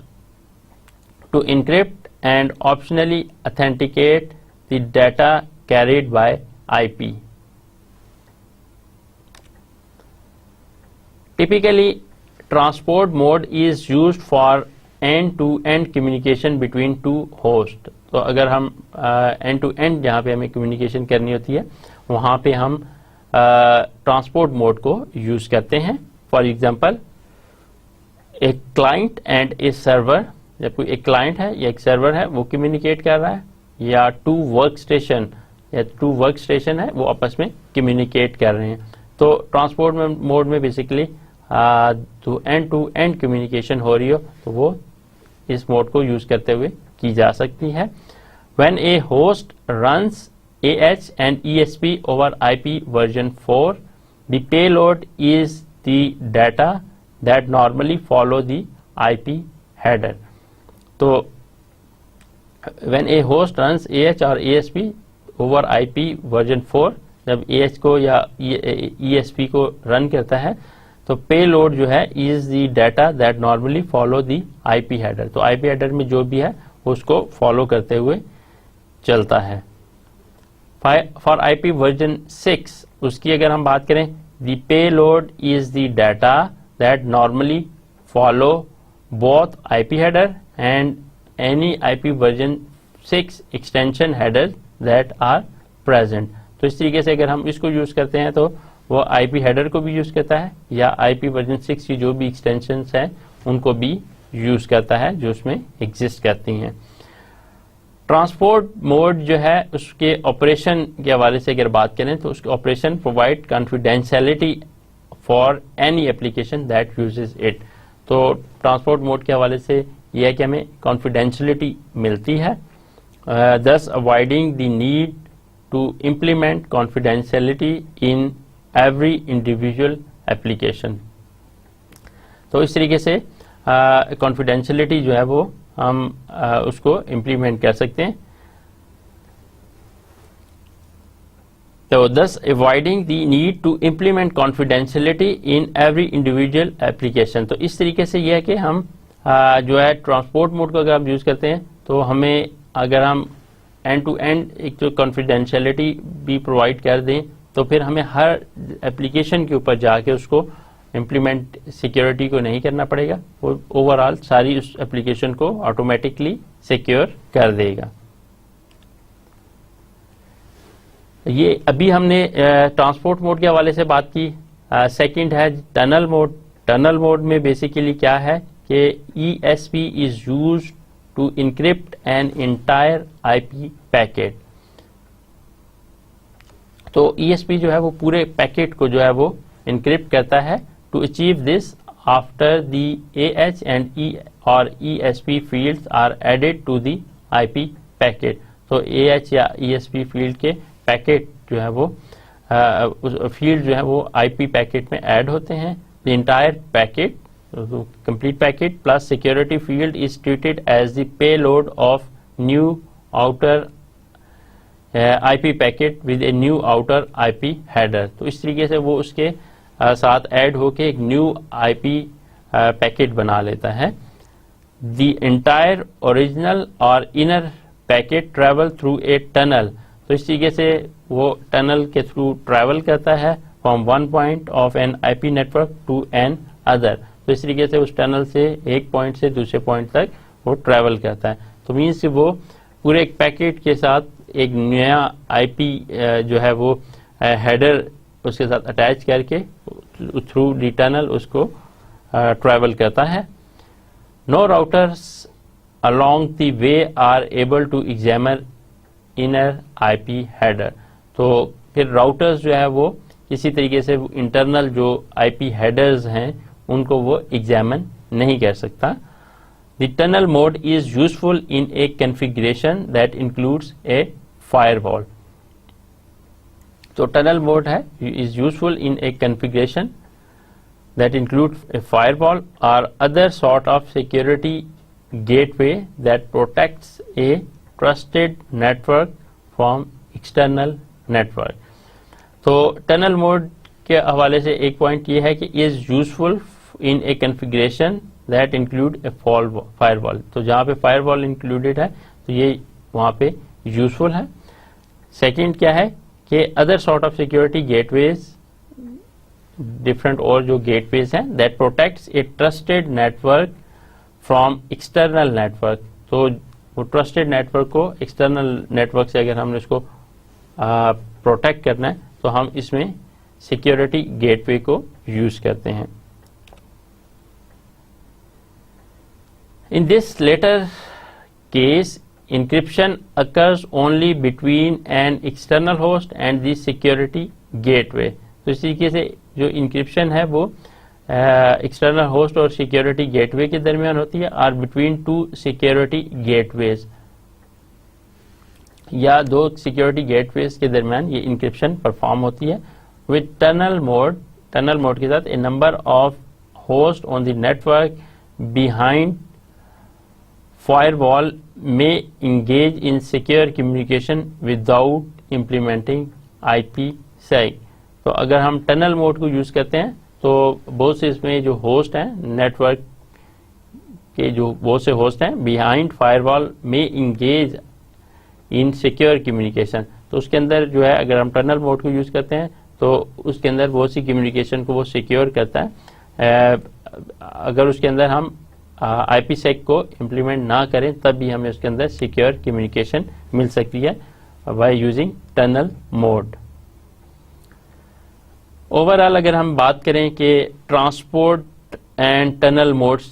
[SPEAKER 1] to encrypt and optionally authenticate the data carried by IP. Typically, transport mode is used for end-to-end communication between two hosts. तो अगर हम end-to-end जहाँ पे हमें communication करनी होती है वहाँ पे हम ट्रांसपोर्ट मोड को यूज करते हैं. फॉर एग्जाम्पल, एक क्लाइंट एंड ए सर्वर, जब कोई एक क्लाइंट है या एक सर्वर है वो कम्युनिकेट कर रहा है, या टू वर्क स्टेशन है वो आपस में कम्युनिकेट कर रहे हैं. तो ट्रांसपोर्ट मोड में बेसिकली तो एंड टू एंड कम्युनिकेशन हो रही हो तो वो इस मोड को यूज करते हुए की जा सकती है. When A host runs AH and ESP over IP version 4, the payload is the data that normally follow the IP header. तो when a host runs AH or ESP over IP version 4, जब AH को या ESP को run करता है तो payload जो है is the data that normally follow the IP header. तो IP हेडर में जो भी है उसको फॉलो करते हुए चलता है. फॉर IP वर्जन 6 उसकी अगर हम बात करें, the payload is the data that normally follow both IP header and any IP version 6 extension header that are present. तो इस तरीके से अगर हम इसको यूज करते हैं तो वो IP हेडर को भी यूज करता है या IP वर्जन 6 की जो भी एक्सटेंशंस हैं उनको भी यूज करता है जो उसमें एग्जिस्ट करती हैं. ट्रांसपोर्ट मोड जो है उसके ऑपरेशन के हवाले से अगर बात करें तो उसके operation provide confidentiality for any application that uses it. तो ट्रांसपोर्ट मोड के हवाले से यह है कि हमें कॉन्फिडेंशियलिटी मिलती है, thus avoiding the need to implement confidentiality in every individual application. तो इस तरीके से कॉन्फिडेंशियलिटी जो है वो हम उसको इम्प्लीमेंट कर सकते हैं. तो thus avoiding the need to implement confidentiality in every individual application. तो इस तरीके से यह है कि हम जो है ट्रांसपोर्ट मोड को अगर हम यूज करते हैं तो हमें अगर हम एंड टू एंड एक जो कॉन्फिडेंशियलिटी भी प्रोवाइड कर दें तो फिर हमें हर एप्लीकेशन के ऊपर जाके उसको इम्प्लीमेंट सिक्योरिटी को नहीं करना पड़ेगा, वो ओवरऑल सारी उस एप्लीकेशन को ऑटोमेटिकली सिक्योर कर देगा. ये अभी हमने ट्रांसपोर्ट मोड के हवाले से बात की. सेकंड है टनल मोड. टनल मोड में बेसिकली क्या है कि ESP is used to encrypt an entire IP packet. तो ESP जो है वो पूरे पैकेट को जो है वो इनक्रिप्ट करता है. To achieve this after the AH and or ESP fields are added to the IP packet. तो AH या ESP फील्ड के पैकेट जो है वो फील्ड जो है वो IP पैकेट में ऐड होते हैं. The entire packet, complete packet plus security field is treated as the payload of new outer IP packet with a new outer IP header. तो इस तरीके से वो उसके साथ ऐड होके एक न्यू IP पैकेट बना लेता है. The entire original or inner packet travel through a tunnel. तो इस तरीके से वो टनल के थ्रू ट्रैवल करता है from one point of an IP network to an other. तो इस तरीके से उस टनल से एक पॉइंट से दूसरे पॉइंट तक वो ट्रैवल करता है. तो मीन्स वो पूरे एक पैकेट के साथ एक नया IP जो है वो हेडर उसके साथ अटैच करके थ्रू दी टनल उसको ट्रैवल करता है. No routers along the way are able to examine inner IP header। तो फिर राउटर्स जो है वो किसी तरीके से इंटरनल जो IP हेडर्स हैं उनको वो एग्जामिन नहीं कर सकता। The tunnel mode is useful in a configuration that includes a firewall। तो टनल मोड है is useful in a configuration that includes a firewall or other sort of security gateway that protects a trusted network from external network। तो tunnel mode के हवाले से एक point ये है कि is useful in a configuration that include a firewall। तो जहाँ पे firewall included है तो ये वहाँ पे useful है। सेकंड क्या है कि other sort of security gateways, different और जो गेटवेज हैं that protects A trusted network from external network. तो वो ट्रस्टेड नेटवर्क को एक्सटर्नल नेटवर्क से अगर हमने इसको प्रोटेक्ट करना है तो हम इसमें सिक्योरिटी गेटवे को यूज करते हैं। In this latter case encryption occurs only between an external host and the security gateway। तो इस तरीके से जो इंक्रिप्शन है वो एक्सटर्नल होस्ट और सिक्योरिटी गेटवे के दरमियान होती है और बिटवीन टू सिक्योरिटी गेटवेज या दो सिक्योरिटी गेटवेज के दरमियान ये इंक्रिप्शन परफॉर्म होती है। विद टनल मोड के साथ a number of host on the network behind firewall may engage in secure communication without implementing IPsec। तो अगर हम टनल मोड को यूज करते हैं तो बहुत से इसमें जो होस्ट हैं नेटवर्क के जो बहुत से होस्ट हैं बिहाइंड फायरवॉल में इंगेज इन सिक्योर कम्युनिकेशन। तो उसके अंदर जो है अगर हम टनल मोड को यूज करते हैं तो उसके अंदर बहुत सी कम्युनिकेशन को वो सिक्योर करता है। अगर उसके अंदर हम IPsec को इम्प्लीमेंट ना करें तब भी हमें उसके अंदर सिक्योर कम्युनिकेशन मिल सकती है by using tunnel mode. Overall अगर हम बात करें कि ट्रांसपोर्ट एंड टनल मोड्स,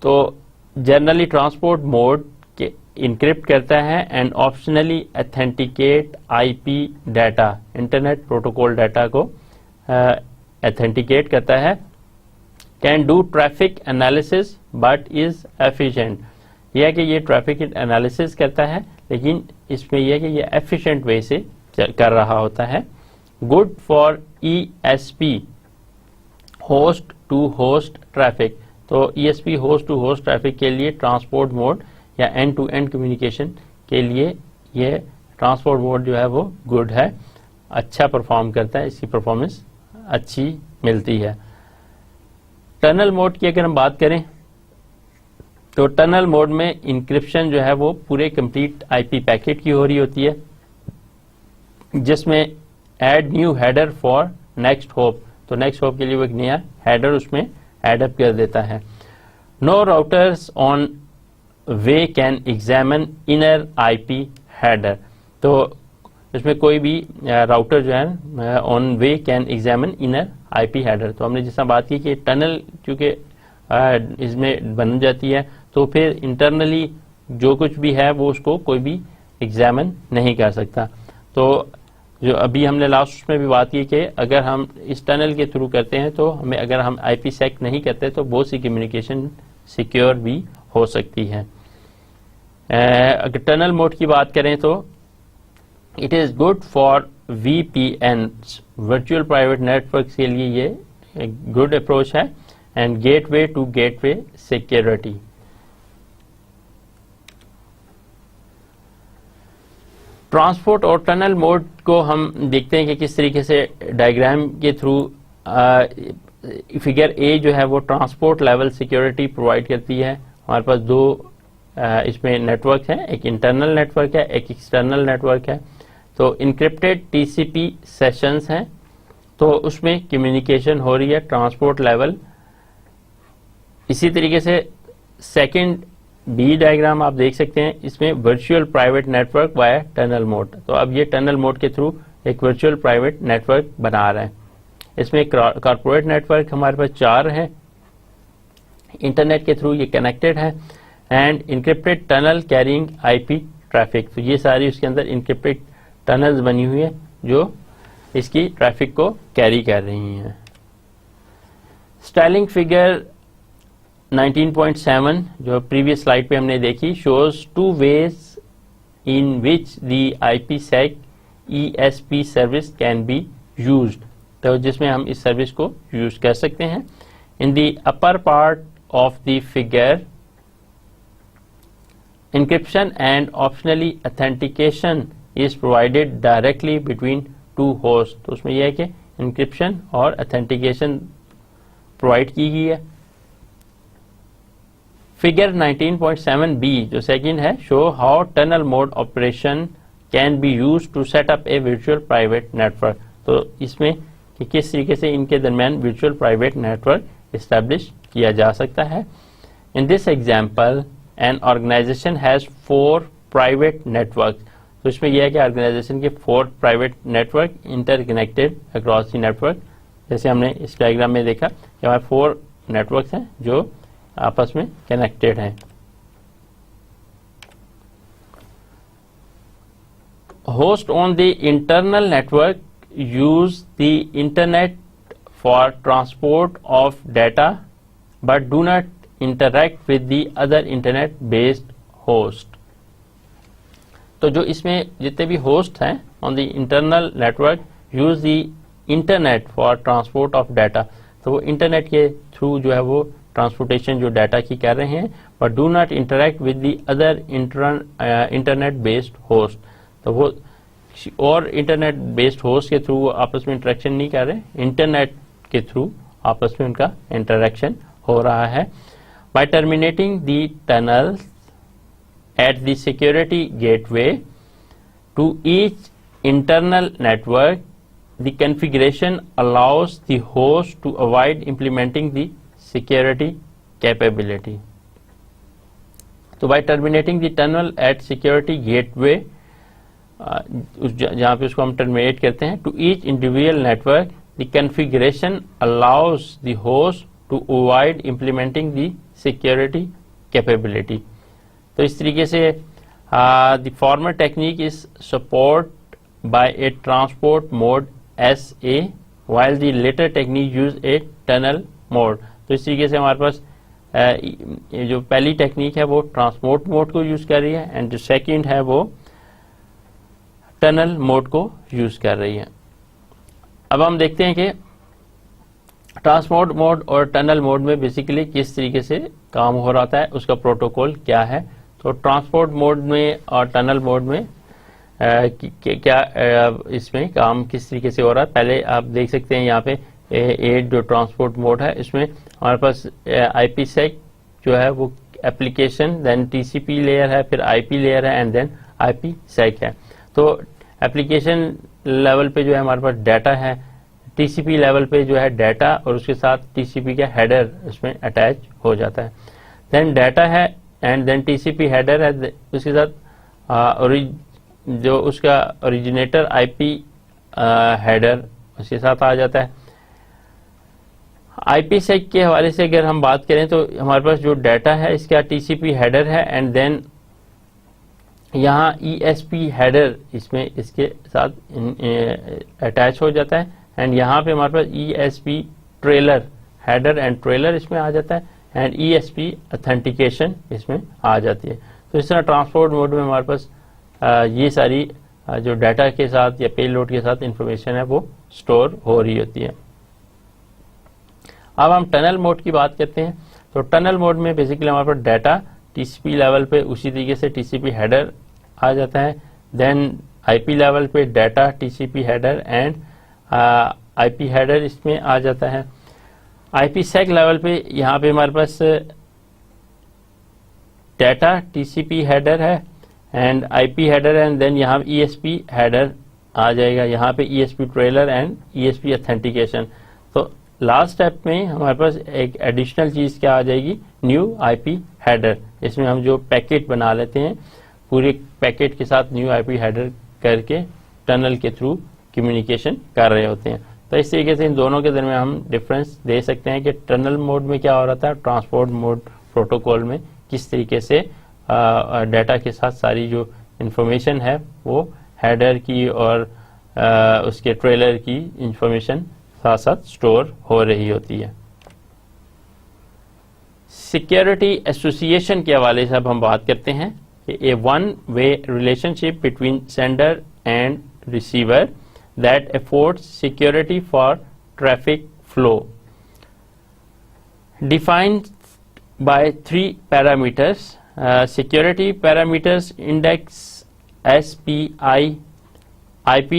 [SPEAKER 1] तो जनरली ट्रांसपोर्ट मोड के इनक्रिप्ट करता है and optionally authenticate IP data, internet protocol data को ऑथेंटिकेट करता है। Can do traffic analysis but is efficient. यह है कि ये ट्रैफिक एनालिसिस करता है लेकिन इसमें यह है कि ये एफिशिएंट वे से कर रहा होता है। Good for ESP host to host traffic. तो ESP host to host traffic के लिए ट्रांसपोर्ट मोड या एंड टू एंड कम्युनिकेशन के लिए ये ट्रांसपोर्ट मोड जो है वो गुड है, अच्छा परफॉर्म करता है, इसकी परफॉर्मेंस अच्छी मिलती है। टनल मोड की अगर हम बात करें तो टनल मोड में इंक्रिप्शन जो है वो पूरे कंप्लीट IP पैकेट की हो रही होती है जिसमें add new header for next hop. तो नेक्स्ट होप के लिए वो एक नया हेडर उसमें एडअप कर देता है। No routers on way can examine inner IP header. तो इसमें कोई भी राउटर जो है on way can examine inner IP header. तो हमने जैसा बात की कि टनल चूंकि इसमें बन जाती है तो फिर इंटरनली जो कुछ भी है वो उसको कोई भी एग्जामिन नहीं कर सकता। तो जो अभी हमने लास्ट में भी बात की कि अगर हम इस टनल के थ्रू करते हैं तो हमें अगर हम IPsec नहीं करते तो बहुत सी कम्युनिकेशन सिक्योर भी हो सकती है। अगर टनल मोड की बात करें तो it is good for VPNs, virtual private network के लिए ये गुड अप्रोच है and gateway to gateway security. Transport और टनल मोड को हम देखते हैं कि किस तरीके से डायग्राम के थ्रू फिगर A जो है वो ट्रांसपोर्ट लेवल सिक्योरिटी प्रोवाइड करती है। हमारे पास दो इसमें नेटवर्क है, एक इंटरनल नेटवर्क है, एक एक्सटर्नल नेटवर्क है। तो इनक्रिप्टेड TCP सेशंस हैं तो उसमें कम्युनिकेशन हो रही है ट्रांसपोर्ट लेवल। इसी तरीके से सेकंड B डायग्राम आप देख सकते हैं, इसमें virtual private network via tunnel mode. तो अब ये टनल मोड के थ्रू एक वर्चुअल प्राइवेट नेटवर्क बना रहे हैं। इसमें कॉर्पोरेट नेटवर्क हमारे पास 4 हैं, इंटरनेट के थ्रू ये कनेक्टेड है and encrypted tunnel carrying IP traffic. तो ये सारी उसके अंदर इनक्रिप्टेड टनल्स बनी हुई है जो इसकी ट्रैफिक को कैरी कर रही हैं। स्टाइलिंग फिगर 19.7 जो प्रीवियस स्लाइड पे हमने देखी shows two ways in which the IPsec ESP service can be used. तो जिसमें हम इस सर्विस को यूज कर सकते हैं। In the upper part of the figure encryption and optionally authentication is provided directly between two hosts। तो उसमें यह है कि encryption और authentication प्रोवाइड की गई है। फिगर 19.7b जो सेकंड है show how tunnel mode operation can be use to set up a virtual private network. तो इसमें कि किस तरीके से इनके दरमियान वर्चुअल प्राइवेट नेटवर्क इस्टेब्लिश किया जा सकता है। In this example an organization has 4 private network. तो इसमें यह है कि ऑर्गेनाइजेशन के 4 private network interconnected across the network. जैसे हमने इस डायग्राम में देखा कि हमारे 4 नेटवर्क्स हैं जो आपस में कनेक्टेड हैं। Host on the internal network use the internet for transport of data but do not interact with the other internet based host। तो जो इसमें जितने भी होस्ट हैं on the internal network use the internet for transport of data। तो वो internet के through जो है वो ट्रांसपोर्टेशन जो डाटा की कर रहे हैं but do not interact with the other internet based host। तो वो और इंटरनेट बेस्ड होस्ट के थ्रू आपस में इंटरेक्शन नहीं कर रहे, इंटरनेट के थ्रू आपस में उनका इंटरेक्शन हो रहा है। By terminating the tunnels at the security gateway to each internal network, the configuration allows the host to avoid implementing the security capability। तो by terminating the tunnel at security gateway, जहाँ पे उसको हम terminate करते हैं, to each individual network, the configuration allows the host to avoid implementing the security capability। तो इस तरीके से the former technique is support by a transport mode SA while the later technique use a tunnel mode। तो इस तरीके से हमारे पास जो पहली टेक्निक है वो ट्रांसपोर्ट मोड को यूज कर रही है एंड जो सेकंड है वो टनल मोड को यूज कर रही है। अब हम देखते हैं कि ट्रांसपोर्ट मोड और टनल मोड में बेसिकली किस तरीके से काम हो रहा है, उसका प्रोटोकॉल क्या है। तो ट्रांसपोर्ट मोड में और टनल मोड में क्या इसमें काम किस तरीके से हो रहा है, पहले आप देख सकते हैं यहाँ पे एट जो ट्रांसपोर्ट मोड है इसमें हमारे पास IPsec जो है वो एप्लीकेशन, देन TCP लेयर है, फिर IP लेयर है एंड देन IPsec है। तो एप्लीकेशन लेवल पे जो है हमारे पास डाटा है, TCP लेवल पे जो है डाटा और उसके साथ TCP का हेडर उसमें अटैच हो जाता है। देन डाटा है एंड देन TCP हेडर है, उसके साथ जो उसका ओरिजिनेटर IP हेडर उसके साथ आ जाता है। IPsec के हवाले से अगर हम बात करें तो हमारे पास जो डाटा है इसका TCP हेडर है एंड देन यहाँ ESP हेडर इसमें इसके साथ अटैच हो जाता है एंड यहाँ पे हमारे पास ESP trailer header and trailer इसमें आ जाता है एंड ESP ऑथेंटिकेशन इसमें आ जाती है। तो इस तरह ट्रांसपोर्ट मोड में हमारे पास ये सारी जो डाटा के साथ या पेलोड के साथ इंफॉर्मेशन है वो स्टोर हो रही होती है। अब हम टनल मोड की बात करते हैं। तो टनल मोड में बेसिकली हमारे पास डाटा TCP लेवल पे उसी तरीके से TCP हेडर आ जाता है, देन IP लेवल पे data TCP header and IP header इसमें आ जाता है। IPsec लेवल पे यहाँ पे हमारे पास डाटा TCP हेडर है and IP header and then यहाँ ESP हेडर आ जाएगा, यहाँ पे ESP trailer and ESP authentication. तो लास्ट स्टेप में हमारे पास एक एडिशनल चीज़ क्या आ जाएगी, न्यू IP हेडर। इसमें हम जो पैकेट बना लेते हैं पूरे पैकेट के साथ न्यू IP हेडर करके टनल के थ्रू कम्युनिकेशन कर रहे होते हैं। तो इस तरीके से इन दोनों के दरमियान हम डिफरेंस दे सकते हैं कि टनल मोड में क्या हो रहा था, ट्रांसपोर्ट मोड प्रोटोकॉल में किस तरीके से डाटा के साथ सारी जो इंफॉर्मेशन है वो हेडर की और उसके ट्रेलर की इंफॉर्मेशन साथ साथ स्टोर हो रही होती है। सिक्योरिटी एसोसिएशन के हवाले से अब हम बात करते हैं कि a one way relationship between sender and receiver that affords security for traffic flow, defined by 3 parameters, security parameters index SPI, IP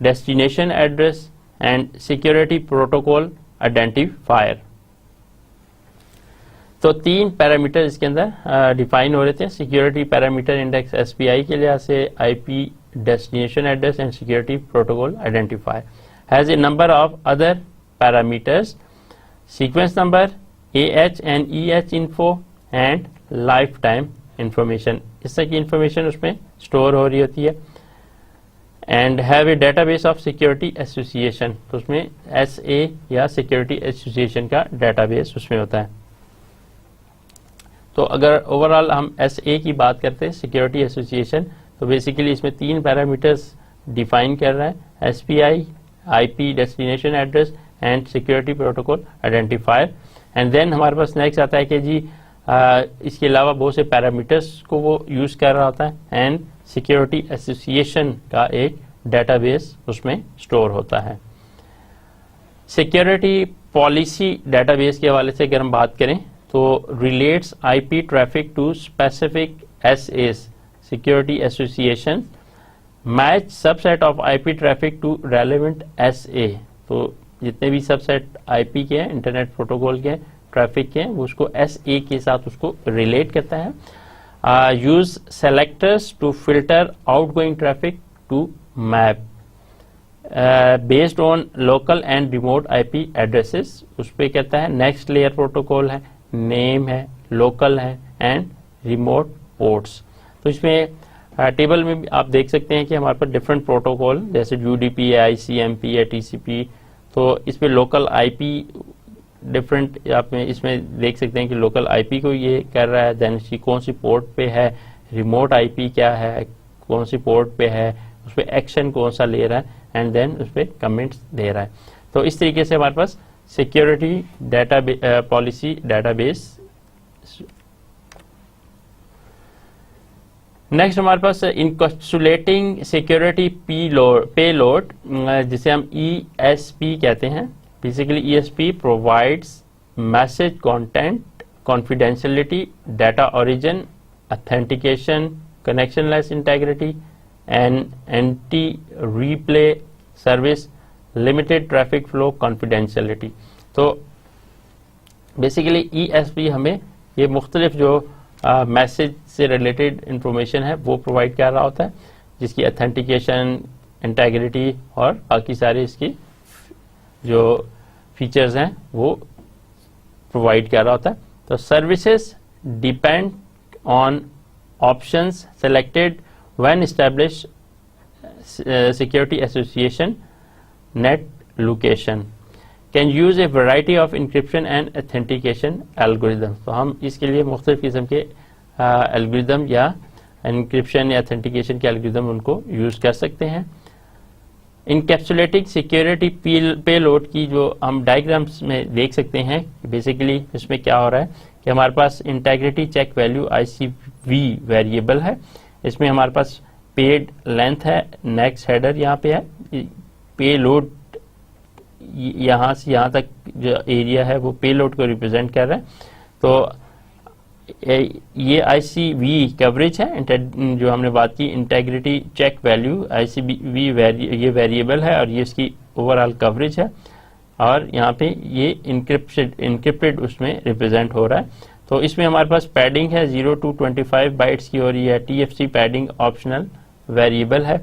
[SPEAKER 1] destination address and security protocol identifier। तो 3 पैरामीटर इसके अंदर डिफाइन हो रहे थे। सिक्योरिटी पैरामीटर इंडेक्स SPI के लिहाज से, IP destination address and security protocol identifier has a number of other parameters, sequence number, AH and EH info and lifetime information। इस तरह की इंफॉर्मेशन उसमें स्टोर हो रही होती है। And have a database of security association, तो उसमें SA या सिक्योरिटी एसोसिएशन का डेटाबेस उसमें होता है। तो अगर ओवरऑल हम SA की बात करते हैं, सिक्योरिटी एसोसिएशन, तो बेसिकली इसमें 3 पैरामीटर्स डिफाइन कर रहा है, SPI, IP destination address and security protocol identifier. And then हमारे पास नेक्स्ट आता है कि जी इसके अलावा बहुत से पैरामीटर्स को वो यूज़ कर रहा होता है एंड सिक्योरिटी एसोसिएशन का एक डेटाबेस उसमें स्टोर होता है। सिक्योरिटी पॉलिसी डेटाबेस के हवाले से अगर हम बात करें तो relates IP traffic to specific SAs, security association match subset of IP traffic to relevant SA। तो जितने भी सबसेट IP के हैं, इंटरनेट प्रोटोकॉल के ट्रैफिक के, वो उसको SA के साथ उसको रिलेट करता है। Use selectors to filter outgoing traffic to map based on local and remote IP addresses. उस पर कहता है नेक्स्ट लेयर प्रोटोकॉल है, नेम है, लोकल है एंड रिमोट पोर्ट्स। तो इसमें टेबल में आप देख सकते हैं कि हमारे पास डिफरेंट प्रोटोकॉल जैसे UDP है, ICMP है, TCP, तो इस पे लोकल IP डिफरेंट आप इसमें देख सकते हैं कि लोकल IP को ये कर रहा है, देन इसकी कौन सी पोर्ट पे है, रिमोट IP क्या है, कौन सी पोर्ट पे है, उस पर एक्शन कौन सा ले रहा है एंड देन उस पर कमेंट्स दे रहा है। तो इस तरीके से हमारे पास security data policy database. Next हमारे पास इनकैप्सुलेटिंग सिक्योरिटी पेलोड, जिसे हम ESP कहते हैं। Basically, ESP provides message content, confidentiality, data origin, authentication, connectionless integrity, and anti-replay service, limited traffic flow confidentiality। तो बेसिकली ESP हमें ये मुख्तलिफ जो मैसेज से रिलेटेड इंफॉर्मेशन है वो प्रोवाइड कर रहा होता है, जिसकी अथेंटिकेशन, इंटेग्रिटी और बाकी सारे इसकी जो फीचर्स हैं वो प्रोवाइड कर रहा होता है। तो services depend on options selected when establish security association net location can use a variety of encryption and authentication algorithm. तो हम इसके लिए मुख्तलिफ किस्म के एल्गोरिदम या इंक्रिप्शन या ऑथेंटिकेशन के एल्गोरिदम उनको यूज कर सकते हैं। इनकैप्सुलेटिंग सिक्योरिटी पेलोड की जो हम डायग्राम्स में देख सकते हैं, बेसिकली इसमें क्या हो रहा है कि हमारे पास integrity check value ICV variable है। इसमें हमारे पास पेड लेंथ है, नेक्स्ट हेडर यहाँ पे है, पेलोड यहाँ से यहाँ तक जो एरिया है वो पेलोड को रिप्रेजेंट कर रहा है। तो ये ICV कवरेज है, जो हमने बात की इंटेग्रिटी चेक वैल्यू ICV ये वेरिएबल है और ये इसकी ओवरऑल कवरेज है, और यहाँ पे ये इंक्रिप्टेड उसमें रिप्रेजेंट हो रहा है। तो इसमें हमारे पास पैडिंग है 0 to 25 बाइट्स की हो रही है। TFC पैडिंग ऑप्शनल वेरिएबल है।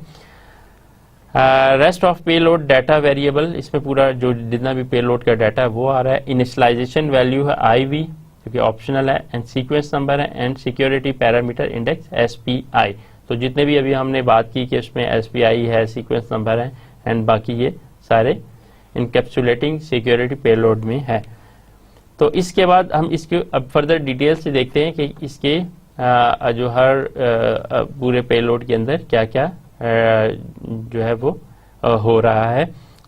[SPEAKER 1] Rest of payload data variable, इसमें पूरा जो जितना भी पेलोड का डाटा है वो आ रहा है। इनिशियलाइजेशन वैल्यू है IV जो कि ऑप्शनल है, एंड सीक्वेंस नंबर है, and security parameter index SPI। तो जितने भी अभी हमने बात की कि इसमें SPI है, सीक्वेंस नंबर है, एंड बाकी ये सारे इनकैप्सुलेटिंग सिक्योरिटी पेलोड में है। तो इसके बाद हम इसके अब फर्दर डिटेल से देखते हैं कि इसके जो हर पूरे पेलोड के अंदर क्या क्या जो है वो हो रहा है।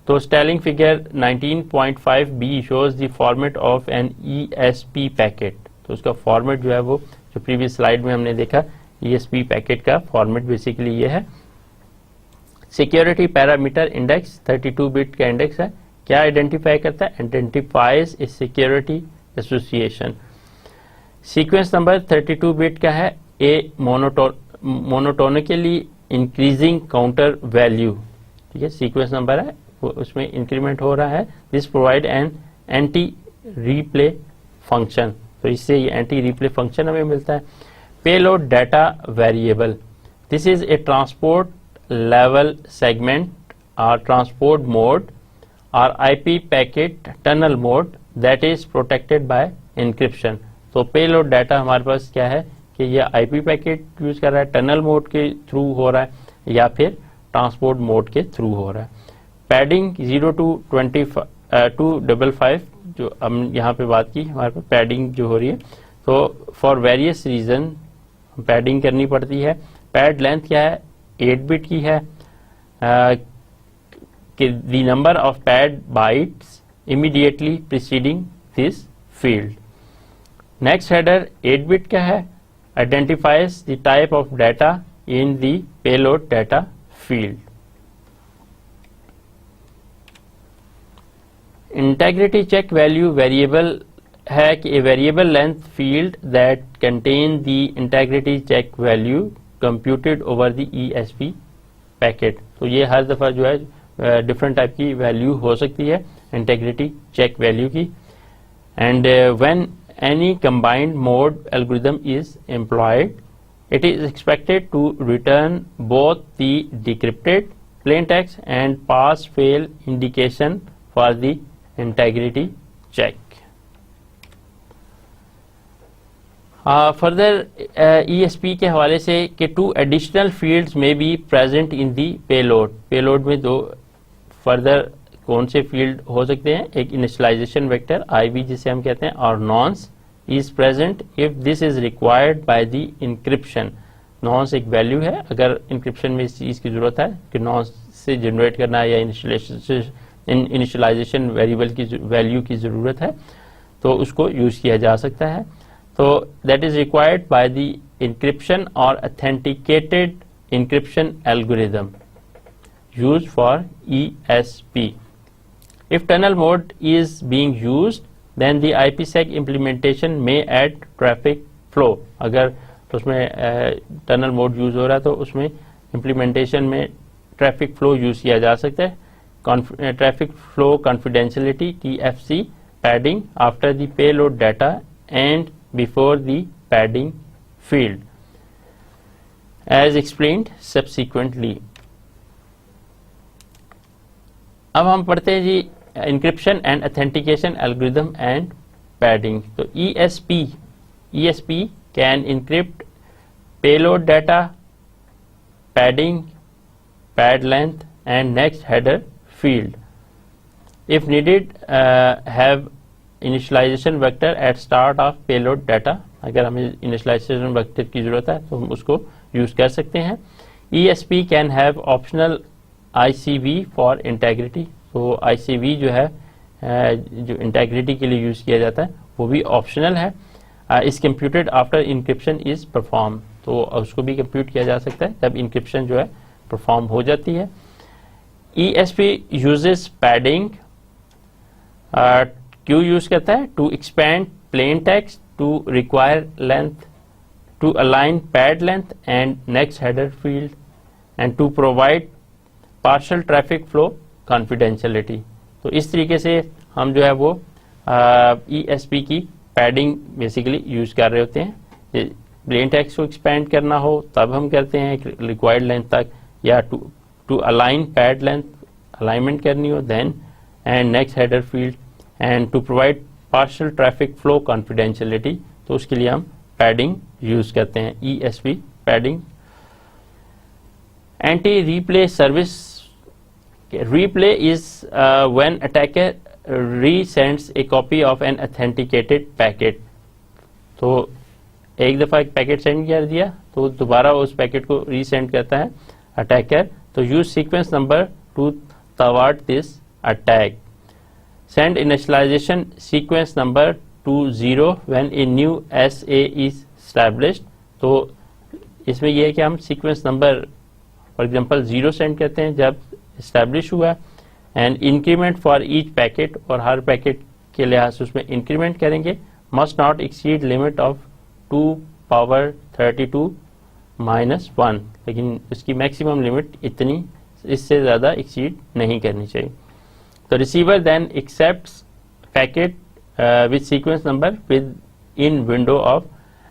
[SPEAKER 1] तो styling figure 19.5b shows the format of an ESP packet. तो उसका फॉर्मेट जो है वो जो प्रीवियस स्लाइड में हमने देखा, ESP पैकेट का फॉर्मेट बेसिकली ये है। सिक्योरिटी पैरामीटर इंडेक्स 32 बिट का इंडेक्स है। क्या आइडेंटिफाई करता है? Identifies a security association. Sequence number 32 bit का है। A monotonically increasing counter value, ठीक है, सीक्वेंस नंबर है वो उसमें इंक्रीमेंट हो रहा है। This provide an anti replay function, तो इससे ये एंटी रीप्ले फंक्शन हमें मिलता है। Payload data variable, this is a transport level segment और ट्रांसपोर्ट मोड और IP packet tunnel mode that is protected by encryption. तो पेलोड डाटा हमारे पास क्या है कि ये IP पैकेट यूज कर रहा है, टनल मोड के थ्रू हो रहा है या फिर ट्रांसपोर्ट मोड के थ्रू हो रहा है। पैडिंग 0 to 255 जो हम यहाँ पे बात की, हमारे पास पैडिंग जो हो रही है, तो फॉर वेरियस रीजन पैडिंग करनी पड़ती है। पैड लेंथ क्या है? 8 बिट की है। The number of pad bytes immediately preceding this field. Next header 8 bit का है। Identifies the type of data in the payload data field. Integrity check value variable है कि a variable length field that contain the integrity check value computed over the ESP packet. तो ये हर दफा जो है different type की value हो सकती है इंटेग्रिटी चेक वैल्यू की। And when any combined mode algorithm is employed, it is expected to return both the decrypted plain text and pass fail indication for the integrity check. Further ESP के हवाले से कि 2 additional fields may be present in the payload. Payload में 2 further कौन से field हो सकते हैं? एक इनिशियलाइजेशन वेक्टर IB जिसे हम कहते हैं और नॉन्स is present if this is required by the encryption. नॉन्स एक वैल्यू है, अगर इंक्रिप्शन में इस चीज की जरूरत है कि नॉन्स से जनरेट करना है या इनिशियलाइजेशन वेरिएबल की वैल्यू की जरूरत है तो उसको यूज किया जा सकता है। तो that is required by the encryption और authenticated encryption algorithm used for ESP. If tunnel mode is being used, then the IPsec implementation may add traffic flow. अगर उसमें टनल मोड यूज हो रहा है तो उसमें इम्प्लीमेंटेशन में ट्रैफिक फ्लो यूज किया जा सकता है। Traffic flow confidentiality TFC padding after the payload data and before the padding field as explained subsequently. अब हम पढ़ते हैं जी encryption and authentication algorithm and padding. So ESP can encrypt payload data, padding, pad length and next header field. If needed, have initialization vector at start of payload data. अगर हमें initialization vector की जरूरत है तो हम उसको use कर सकते हैं। ESP can have optional ICV for integrity. तो ICV जो है जो इंटेग्रिटी के लिए यूज किया जाता है वो भी ऑप्शनल है। Is computed after encryption is perform, तो उसको भी कंप्यूट किया जा सकता है जब इंक्रिप्शन जो है परफॉर्म हो जाती है। ESP यूजेस पैडिंग, क्यों यूज करता है? To expand plain text, to require length, to align pad length and next header field and to provide partial traffic flow confidentiality. तो इस तरीके से हम जो है वो ESP की पैडिंग बेसिकली यूज कर रहे होते हैं। प्लेन टेक्स्ट को एक्सपेंड करना हो तब हम करते हैं रिक्वायर्ड लेंथ तक, या to align pad length alignment करनी हो then, and next header field and to provide partial traffic flow confidentiality, तो उसके लिए हम पैडिंग यूज करते हैं ESP padding. Anti replay service, replay is when attacker resends a copy of an authenticated packet. तो एक दफ़ा एक पैकेट सेंड कर दिया तो दोबारा उस पैकेट को रीसेंड करता है अटैकर। तो use sequence number to thwart this attack. Send initialization sequence number to 0 when a new SA is established. तो इसमें यह है कि हम sequence number for example 0 send करते हैं जब इस्टेब्लिश हुआ, and increment for each packet, और हर पैकेट के लिहाज से उसमें इंक्रीमेंट करेंगे। Must not exceed limit of 2 power 32 - 1, लेकिन उसकी मैक्सिमम लिमिट इतनी, इससे ज़्यादा एक्सीड नहीं करनी चाहिए। तो receiver then accepts packet with sequence number within window of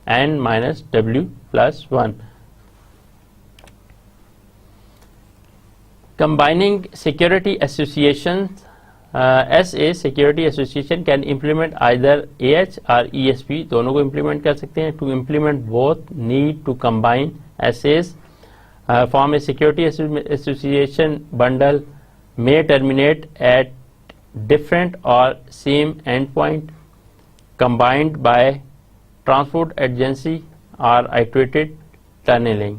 [SPEAKER 1] n-w+1। Combining security associations, SA security association can implement either AH or ESP, दोनों को implement कर सकते हैं। To implement both, need to combine SAs, form a security association bundle, may terminate at different or same endpoint, combined by transport agency or iterated tunneling।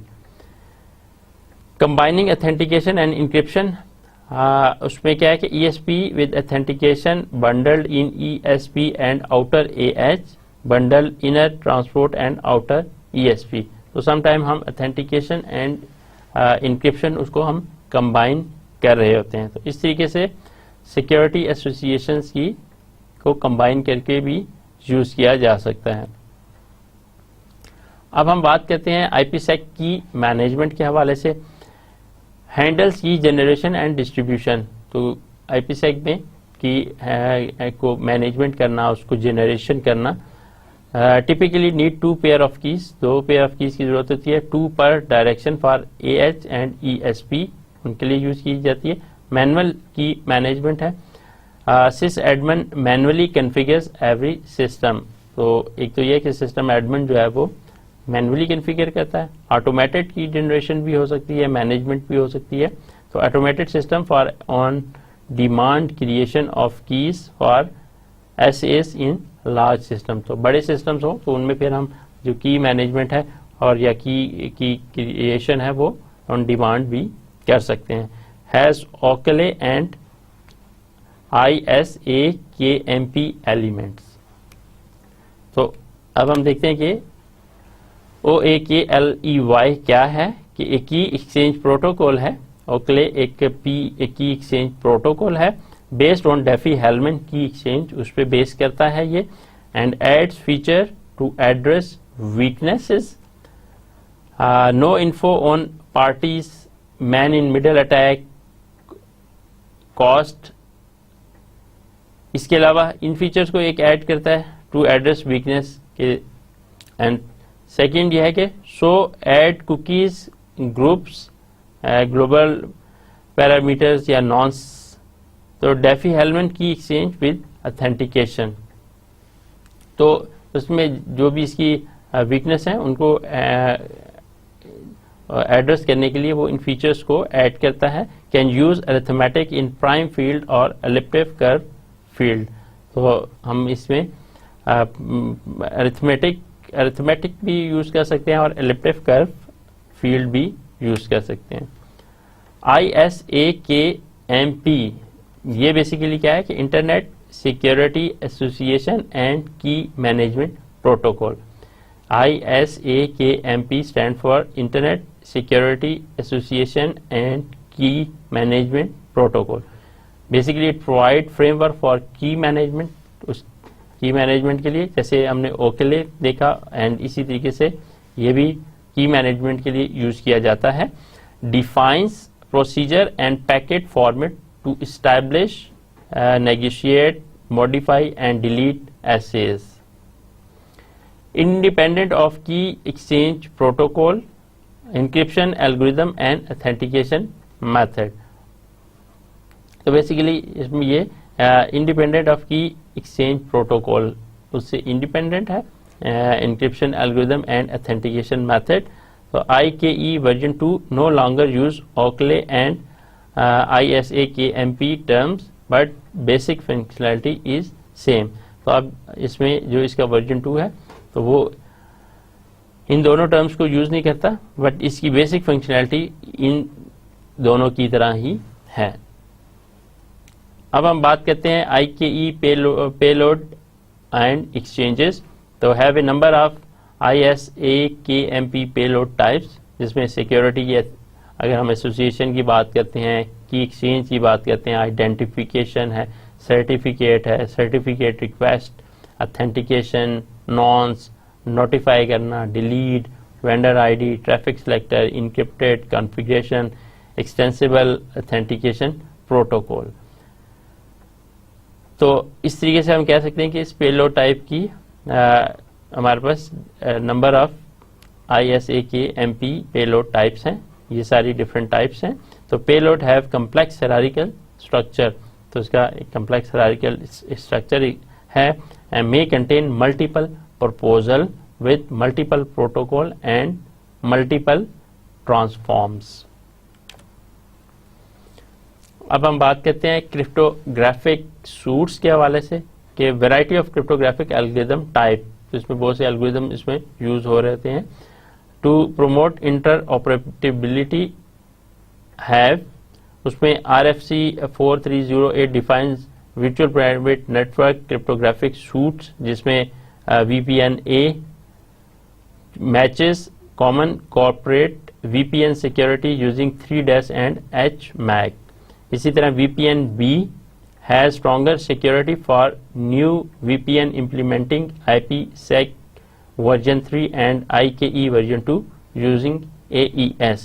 [SPEAKER 1] Combining authentication and encryption, उसमें क्या है कि ESP with authentication bundled in ESP and outer AH bundle inner transport and outer ESP। तो sometime हम authentication and encryption उसको हम combine कर रहे होते हैं। तो इस तरीके से सिक्योरिटी एसोसिएशंस की को कंबाइन करके भी यूज़ किया जा सकता है। अब हम बात करते हैं IPsec की मैनेजमेंट के हवाले से। हैंडल्स की जनरेशन एंड डिस्ट्रीब्यूशन, तो IPsec में की को मैनेजमेंट करना, उसको जनरेशन करना, typically need 2 pair of keys, 2 pair of keys की जरूरत होती है। 2 पर direction for AH and ESP, उनके लिए यूज की जाती है। मैनुअल की मैनेजमेंट है। सिस एडमिन मैनुअली कन्फिगर्स एवरी सिस्टम, तो एक तो यह कि सिस्टम एडमिन जो है वो मैनुअली कन्फिगर करता है। ऑटोमेटेड की जनरेशन भी हो सकती है, मैनेजमेंट भी हो सकती है। तो automated system for on demand creation of keys for SAs in large system, तो बड़े सिस्टम्स हो तो उनमें फिर हम जो की मैनेजमेंट है और या की क्रिएशन है वो ऑन डिमांड भी कर सकते हैं। Has Oakley and ISAKMP elements. तो अब हम देखते हैं कि OAKLEY क्या है, कि एक की एक्सचेंज प्रोटोकॉल है। ओकले एक की एक्सचेंज प्रोटोकॉल है based on Diffie Hellman key exchange, उस पर बेस करता है ये। And adds feature to address weaknesses, no info on parties, man in middle attack, cost. इसके अलावा इन फीचर्स को एक ऐड करता है टू एड्रेस वीकनेस के। एंड सेकेंड यह है कि show add cookies groups, global parameters या नॉन्स, तो DeFi-Hellman key exchange with authentication. तो उसमें जो भी इसकी वीकनेस है उनको एड्रेस करने के लिए वो इन फीचर्स को ऐड करता है। Can use arithmetic in prime field और एलिप्टिव कर्व फील्ड, तो हम इसमें अरिथमेटिक भी यूज कर सकते हैं और एलिप्टिव कर्व फील्ड भी यूज कर सकते हैं। ISAKMP ये बेसिकली क्या है कि internet security association and key management protocol. ISAKMP stand for internet security association and key management protocol. Basically it provide framework for key management, उस की मैनेजमेंट के लिए जैसे हमने ओकेले देखा, एंड इसी तरीके से ये भी की मैनेजमेंट के लिए यूज किया जाता है। Defines procedure and packet format to establish, negotiate, modify and delete SAs। Independent of key exchange protocol, encryption algorithm and authentication method. तो बेसिकली इसमें ये independent of key exchange protocol उससे इंडिपेंडेंट है, encryption algorithm and authentication method. तो IKE version 2 no longer use OCLE and ISAKMP terms but basic functionality is same. तो अब इसमें जो इसका वर्जन 2 है तो वो इन दोनों टर्म्स को यूज नहीं करता, बट इसकी बेसिक फंक्शनैलिटी इन दोनों की तरह ही है। अब हम बात करते हैं IKE पेलोड एंड एक्सचेंजेस। तो have a number of ISA-KMP payload types, जिसमें सिक्योरिटी की अगर हम एसोसिएशन की बात करते हैं, की एक्सचेंज की बात करते हैं, आइडेंटिफिकेशन है, सर्टिफिकेट है, सर्टिफिकेट रिक्वेस्ट, ऑथेंटिकेशन, नॉन्स, नोटिफाई करना, delete, vendor ID, traffic selector, encrypted configuration, extensible authentication protocol. तो इस तरीके से हम कह सकते हैं कि इस पेलोड टाइप की हमारे पास number of ISA-KMP payload types हैं। ये सारी डिफरेंट टाइप्स हैं। तो payload have complex hierarchical structure, तो इसका एक कम्प्लेक्स हायरार्किकल स्ट्रक्चर है and may contain multiple proposal with multiple protocol and multiple transforms. अब हम बात करते हैं क्रिप्टोग्राफिक सूट्स के हवाले से कि variety of cryptographic algorithm type. तो इसमें बहुत से एल्गोरिथम इसमें यूज हो रहते हैं। टू प्रोमोट इंटर ऑपरेटिबिलिटी हैव, उसमें RFC 4308 defines virtual private network cryptographic suits, जिसमें VPN-A matches common corporate VPN security using 3DES and HMAC। इसी तरह VPN-B has stronger security for new VPN implementing IPsec version 3 and IKE version 2 using AES.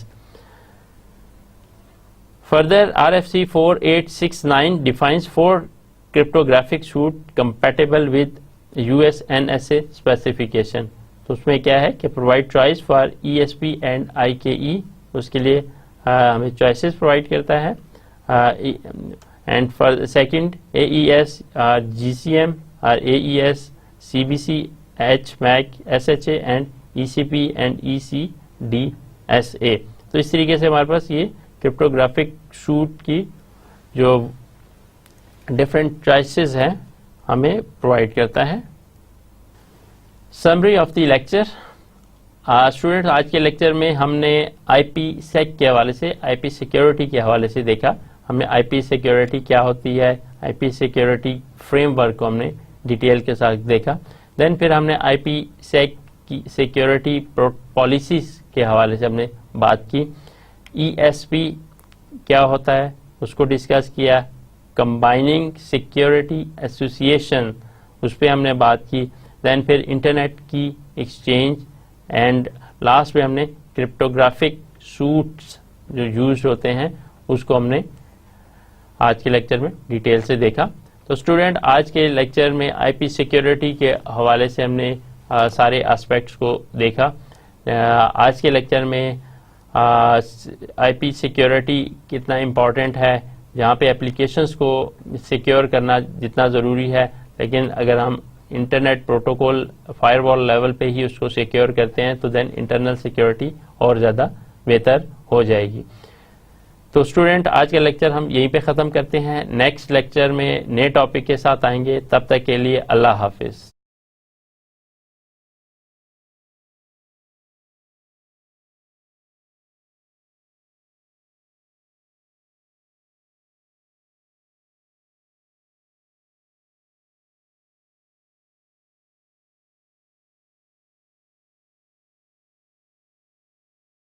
[SPEAKER 1] Further, RFC 4869 defines 4 cryptographic suite compatible with US NSA specification. तो उसमें क्या है कि provide choice for ESP and IKE, उसके लिए हमें choices provide करता है। And for the second, AES, GCM, AES, CBC, HMAC, SHA and ECP and ECDSA। तो इस तरीके से हमारे पास ये क्रिप्टोग्राफिक सूट की जो डिफरेंट चॉइसेस हैं हमें प्रोवाइड करता है। Summary of the lecture. Students, आज के लेक्चर में हमने IPsec के हवाले से, IP सिक्योरिटी के हवाले से देखा। हमने IP सिक्योरिटी क्या होती है, IP सिक्योरिटी फ्रेमवर्क को हमने डिटेल के साथ देखा। देन फिर हमने IPsec की सिक्योरिटी पॉलिसीज के हवाले से हमने बात की। ESP क्या होता है उसको डिस्कस किया। कंबाइनिंग सिक्योरिटी एसोसिएशन, उस पर हमने बात की। देन फिर internet key exchange and last में हमने क्रिप्टोग्राफिक सूट्स जो यूज होते हैं उसको हमने आज के लेक्चर में डिटेल से देखा। तो स्टूडेंट, आज के लेक्चर में IP सिक्योरिटी के हवाले से हमने सारे एस्पेक्ट्स को देखा। आज के लेक्चर में IP सिक्योरिटी कितना इम्पॉर्टेंट है, जहाँ पे एप्लीकेशंस को सिक्योर करना जितना ज़रूरी है, लेकिन अगर हम इंटरनेट प्रोटोकॉल फायरवॉल लेवल पे ही उसको सिक्योर करते हैं तो देन इंटरनल सिक्योरिटी और ज़्यादा बेहतर हो जाएगी। तो स्टूडेंट, आज का लेक्चर हम यहीं पे ख़त्म करते हैं। नेक्स्ट लेक्चर में नए टॉपिक के साथ आएंगे। तब तक के लिए अल्लाह हाफिज़।